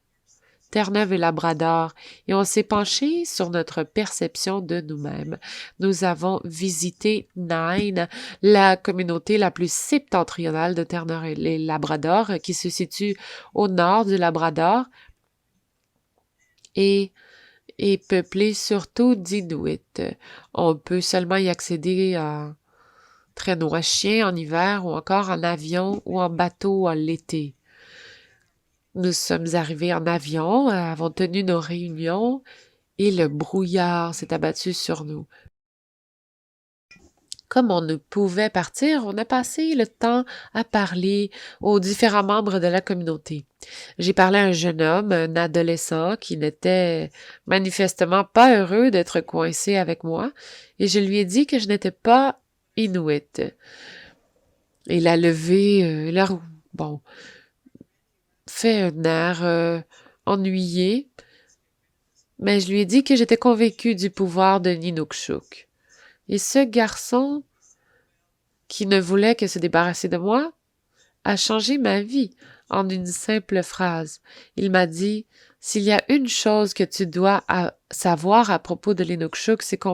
Terre-Neuve et Labrador, et on s'est penché sur notre perception de nous-mêmes. Nous avons visité Nine, la communauté la plus septentrionale de Terre-Neuve et Labrador, qui se situe au nord du Labrador et est peuplée surtout d'Inuits. On peut seulement y accéder en traîneau à chien en hiver ou encore en avion ou en bateau en l'été. Nous sommes arrivés en avion, avons tenu nos réunions et le brouillard s'est abattu sur nous. Comme on ne pouvait partir, on a passé le temps à parler aux différents membres de la communauté. J'ai parlé à un jeune homme, un adolescent, qui n'était manifestement pas heureux d'être coincé avec moi, et je lui ai dit que je n'étais pas Inuit. Il a levé, bon, fait un air ennuyé, mais je lui ai dit que j'étais convaincue du pouvoir de Ninukshuk. Et ce garçon, qui ne voulait que se débarrasser de moi, a changé ma vie en une simple phrase. Il m'a dit, s'il y a une chose que tu dois savoir à propos de l'Inukshuk, c'est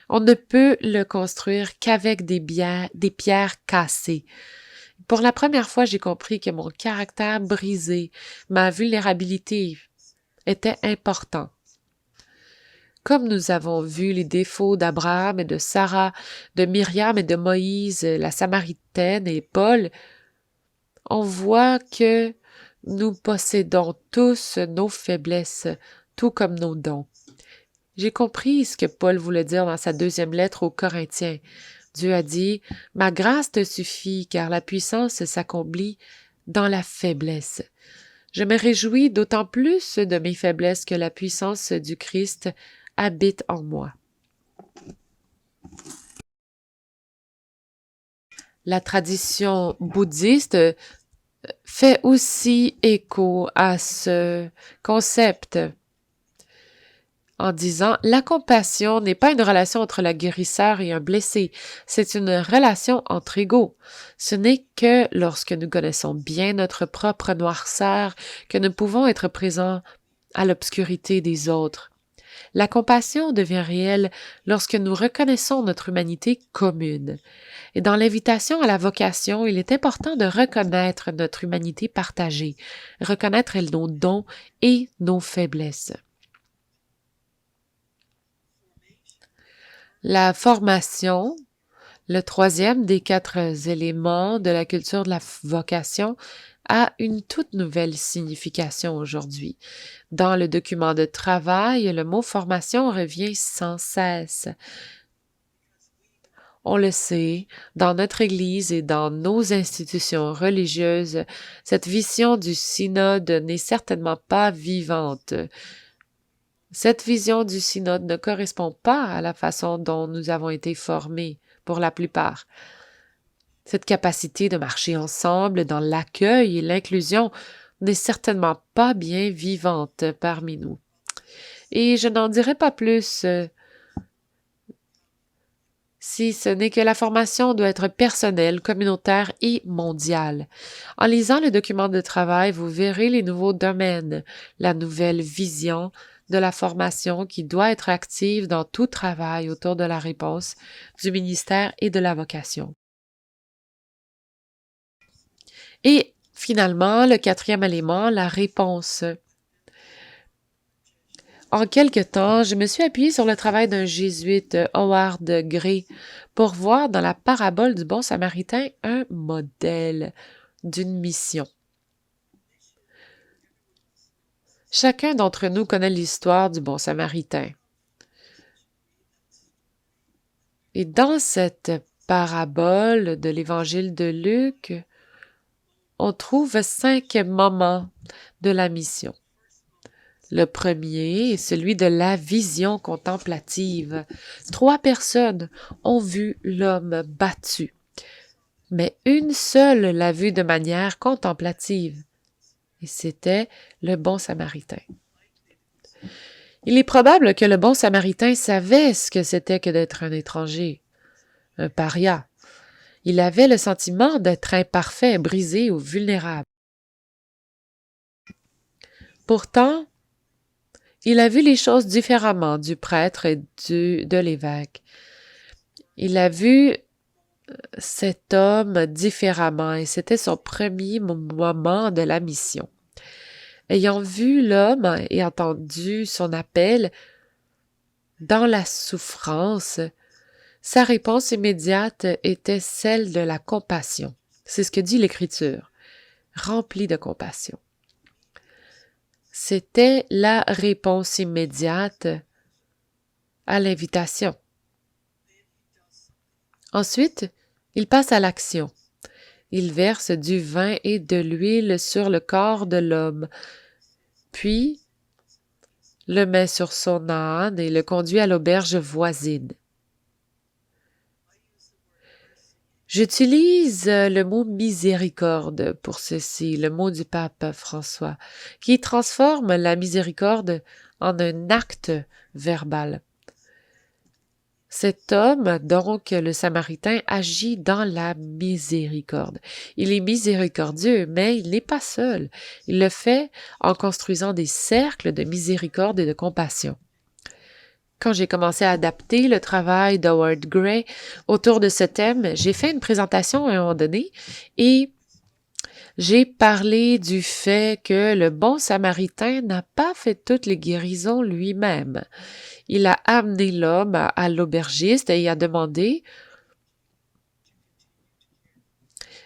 on ne peut le construire qu'avec des pierres cassées. Pour la première fois, j'ai compris que mon caractère brisé, ma vulnérabilité était important. Comme nous avons vu les défauts d'Abraham et de Sarah, de Myriam et de Moïse, la Samaritaine et Paul, on voit que nous possédons tous nos faiblesses, tout comme nos dons. J'ai compris ce que Paul voulait dire dans sa deuxième lettre aux Corinthiens. Dieu a dit, « Ma grâce te suffit, car la puissance s'accomplit dans la faiblesse. » Je me réjouis d'autant plus de mes faiblesses que la puissance du Christ habite en moi. La tradition bouddhiste fait aussi écho à ce concept en disant « La compassion n'est pas une relation entre le guérisseur et un blessé, c'est une relation entre égaux. Ce n'est que lorsque nous connaissons bien notre propre noirceur que nous pouvons être présents à l'obscurité des autres. La compassion devient réelle lorsque nous reconnaissons notre humanité commune. Et dans l'invitation à la vocation, il est important de reconnaître notre humanité partagée, reconnaître nos dons et nos faiblesses. La formation, le troisième des 4 éléments de la culture de la vocation, a une toute nouvelle signification aujourd'hui. Dans le document de travail, le mot formation revient sans cesse. On le sait, dans notre Église et dans nos institutions religieuses, cette vision du synode n'est certainement pas vivante. Cette vision du synode ne correspond pas à la façon dont nous avons été formés pour la plupart. Cette capacité de marcher ensemble dans l'accueil et l'inclusion n'est certainement pas bien vivante parmi nous. Et je n'en dirai pas plus si ce n'est que la formation doit être personnelle, communautaire et mondiale. En lisant le document de travail, vous verrez les nouveaux domaines, la nouvelle vision de la formation qui doit être active dans tout travail autour de la réponse du ministère et de la vocation. Et finalement, le 4e élément, la réponse. En quelque temps, je me suis appuyée sur le travail d'un jésuite, Howard Gray, pour voir dans la parabole du bon samaritain un modèle d'une mission. Chacun d'entre nous connaît l'histoire du bon samaritain. Et dans cette parabole de l'évangile de Luc, on trouve 5 moments de la mission. Le premier est celui de la vision contemplative. 3 personnes ont vu l'homme battu, mais une seule l'a vu de manière contemplative, et c'était le bon samaritain. Il est probable que le bon samaritain savait ce que c'était que d'être un étranger, un paria. Il avait le sentiment d'être imparfait, brisé ou vulnérable. Pourtant, il a vu les choses différemment du prêtre et de l'évêque. Il a vu cet homme différemment et c'était son premier moment de la mission. Ayant vu l'homme et entendu son appel dans la souffrance, sa réponse immédiate était celle de la compassion. C'est ce que dit l'Écriture, remplie de compassion. C'était la réponse immédiate à l'invitation. Ensuite, il passe à l'action. Il verse du vin et de l'huile sur le corps de l'homme, puis le met sur son âne et le conduit à l'auberge voisine. J'utilise le mot miséricorde pour ceci, le mot du pape François, qui transforme la miséricorde en un acte verbal. Cet homme, donc le Samaritain, agit dans la miséricorde. Il est miséricordieux, mais il n'est pas seul. Il le fait en construisant des cercles de miséricorde et de compassion. Quand j'ai commencé à adapter le travail d'Howard Gray autour de ce thème, j'ai fait une présentation à un moment donné et j'ai parlé du fait que le bon Samaritain n'a pas fait toutes les guérisons lui-même. Il a amené l'homme à l'aubergiste et a demandé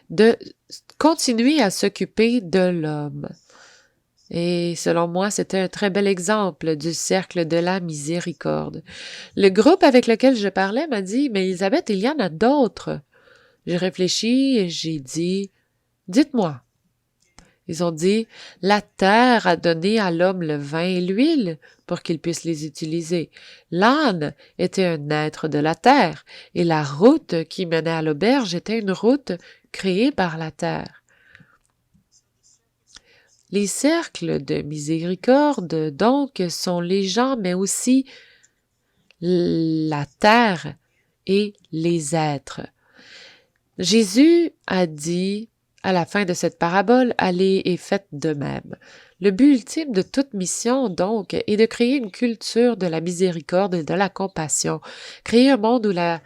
de continuer à s'occuper de l'homme. Et selon moi, c'était un très bel exemple du cercle de la miséricorde. Le groupe avec lequel je parlais m'a dit, mais Elisabeth, il y en a d'autres. J'ai réfléchi et j'ai dit, dites-moi. Ils ont dit, la terre a donné à l'homme le vin et l'huile pour qu'il puisse les utiliser. L'âne était un être de la terre et la route qui menait à l'auberge était une route créée par la terre. Les cercles de miséricorde, donc, sont les gens, mais aussi la terre et les êtres. Jésus a dit, à la fin de cette parabole, allez et faites de même. Le but ultime de toute mission, donc, est de créer une culture de la miséricorde et de la compassion. Créer un monde où la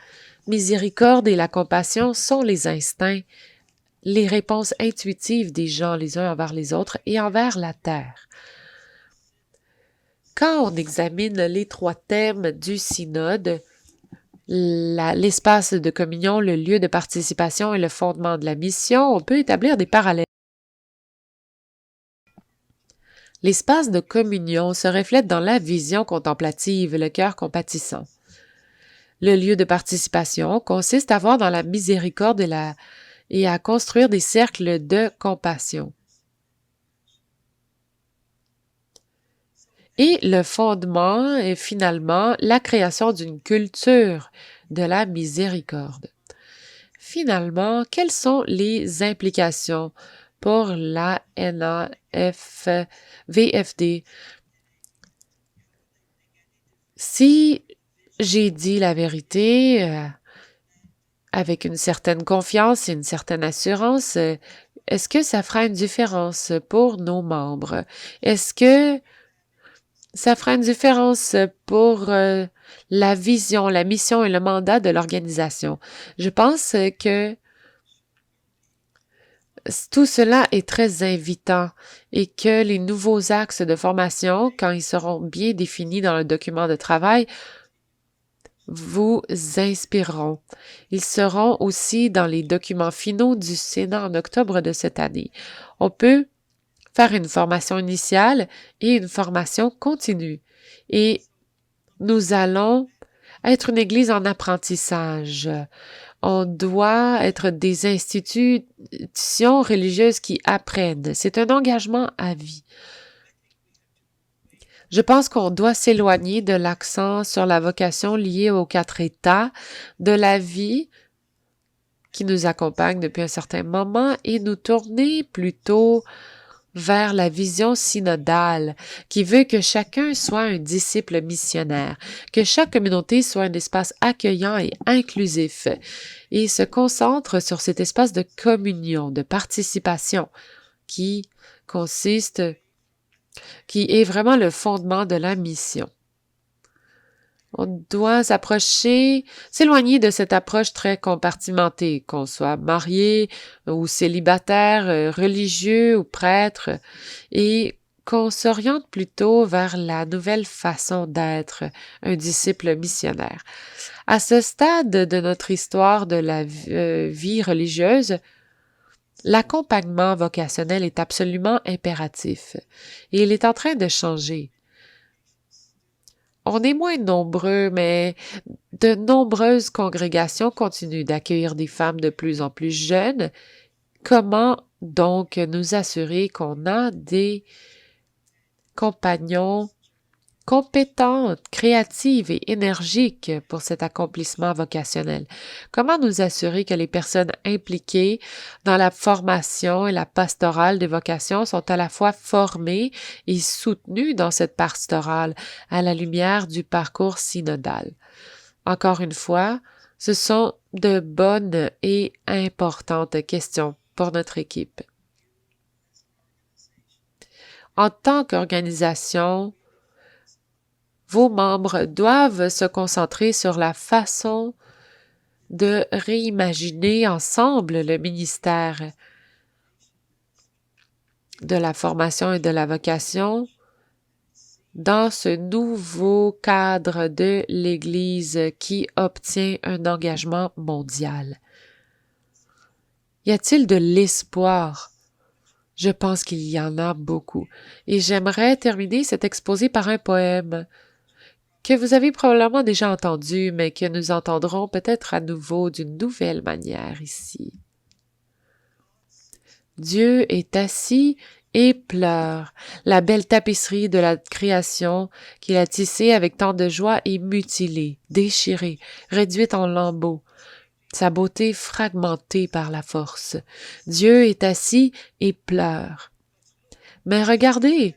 miséricorde et la compassion sont les instincts, les réponses intuitives des gens les uns envers les autres et envers la terre. Quand on examine les 3 thèmes du synode, l'espace de communion, le lieu de participation et le fondement de la mission, on peut établir des parallèles. L'espace de communion se reflète dans la vision contemplative, le cœur compatissant. Le lieu de participation consiste à voir dans la miséricorde et à construire des cercles de compassion. Et le fondement est finalement la création d'une culture de la miséricorde. Finalement, quelles sont les implications pour la NAFVFD? Si j'ai dit la vérité avec une certaine confiance et une certaine assurance, est-ce que ça fera une différence pour nos membres? Est-ce que ça fera une différence pour la vision, la mission et le mandat de l'organisation? Je pense que tout cela est très invitant et que les nouveaux axes de formation, quand ils seront bien définis dans le document de travail, vous inspireront. Ils seront aussi dans les documents finaux du Sénat en octobre de cette année. On peut faire une formation initiale et une formation continue. Et nous allons être une Église en apprentissage. On doit être des institutions religieuses qui apprennent. C'est un engagement à vie. Je pense qu'on doit s'éloigner de l'accent sur la vocation liée aux 4 états de la vie qui nous accompagne depuis un certain moment et nous tourner plutôt vers la vision synodale qui veut que chacun soit un disciple missionnaire, que chaque communauté soit un espace accueillant et inclusif et se concentre sur cet espace de communion, de participation qui est vraiment le fondement de la mission. On doit s'éloigner de cette approche très compartimentée, qu'on soit marié ou célibataire, religieux ou prêtre, et qu'on s'oriente plutôt vers la nouvelle façon d'être un disciple missionnaire. À ce stade de notre histoire de la vie religieuse, l'accompagnement vocationnel est absolument impératif et il est en train de changer. On est moins nombreux, mais De nombreuses congrégations continuent d'accueillir des femmes de plus en plus jeunes. Comment donc nous assurer qu'on a des compagnons compétentes, créatives et énergiques pour cet accomplissement vocationnel? Comment nous assurer que les personnes impliquées dans la formation et la pastorale des vocations sont à la fois formées et soutenues dans cette pastorale à la lumière du parcours synodal? Encore une fois, ce sont de bonnes et importantes questions pour notre équipe. En tant qu'organisation, vos membres doivent se concentrer sur la façon de réimaginer ensemble le ministère de la formation et de la vocation dans ce nouveau cadre de l'Église qui obtient un engagement mondial. Y a-t-il de l'espoir? Je pense qu'il y en a beaucoup. Et j'aimerais terminer cet exposé par un poème que vous avez probablement déjà entendu, mais que nous entendrons peut-être à nouveau d'une nouvelle manière ici. Dieu est assis et pleure. La belle tapisserie de la création qu'il a tissée avec tant de joie est mutilée, déchirée, réduite en lambeaux, sa beauté fragmentée par la force. Dieu est assis et pleure. Mais regardez,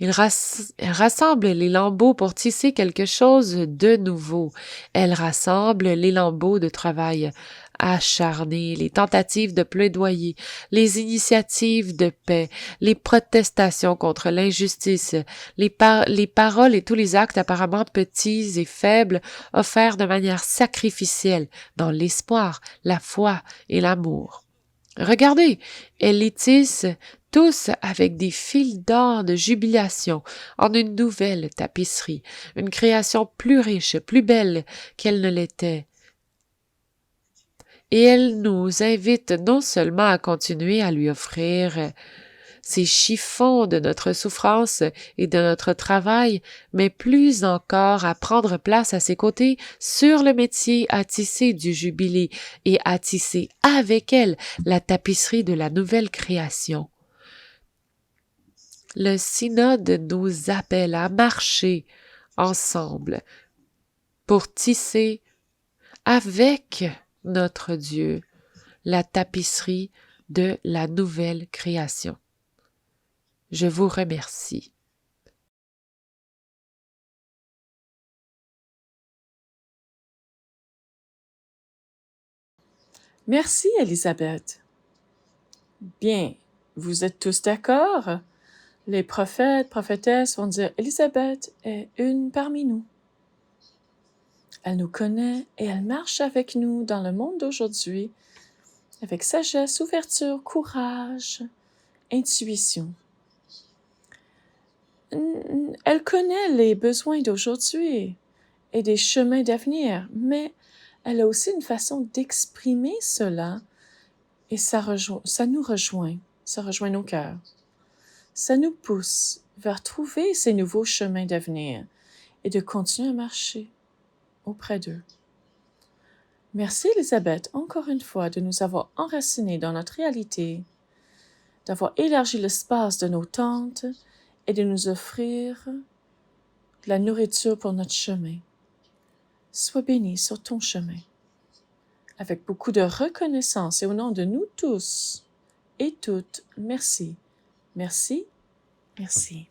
il rassemble les lambeaux pour tisser quelque chose de nouveau. Elle rassemble les lambeaux de travail acharné, les tentatives de plaidoyer, les initiatives de paix, les protestations contre l'injustice, les paroles et tous les actes apparemment petits et faibles offerts de manière sacrificielle dans l'espoir, la foi et l'amour. Regardez, elle les tisse tous avec des fils d'or de jubilation en une nouvelle tapisserie, une création plus riche, plus belle qu'elle ne l'était. Et elle nous invite non seulement à continuer à lui offrir ces chiffons de notre souffrance et de notre travail, mais plus encore à prendre place à ses côtés sur le métier à tisser du jubilé et à tisser avec elle la tapisserie de la nouvelle création. Le synode nous appelle à marcher ensemble pour tisser avec notre Dieu la tapisserie de la nouvelle création. Je vous remercie. Merci, Élisabeth. Bien, vous êtes tous d'accord? Les prophètes, prophétesses vont dire « Élisabeth est une parmi nous. Elle nous connaît et elle marche avec nous dans le monde d'aujourd'hui avec sagesse, ouverture, courage, intuition. Elle connaît les besoins d'aujourd'hui et des chemins d'avenir, mais elle a aussi une façon d'exprimer cela et ça nous rejoint, ça rejoint nos cœurs. Ça nous pousse vers trouver ces nouveaux chemins d'avenir et de continuer à marcher auprès d'eux. Merci Elisabeth, encore une fois, de nous avoir enracinés dans notre réalité, d'avoir élargi l'espace de nos tentes et de nous offrir de la nourriture pour notre chemin. Sois béni sur ton chemin. Avec beaucoup de reconnaissance et au nom de nous tous et toutes, merci, merci, merci.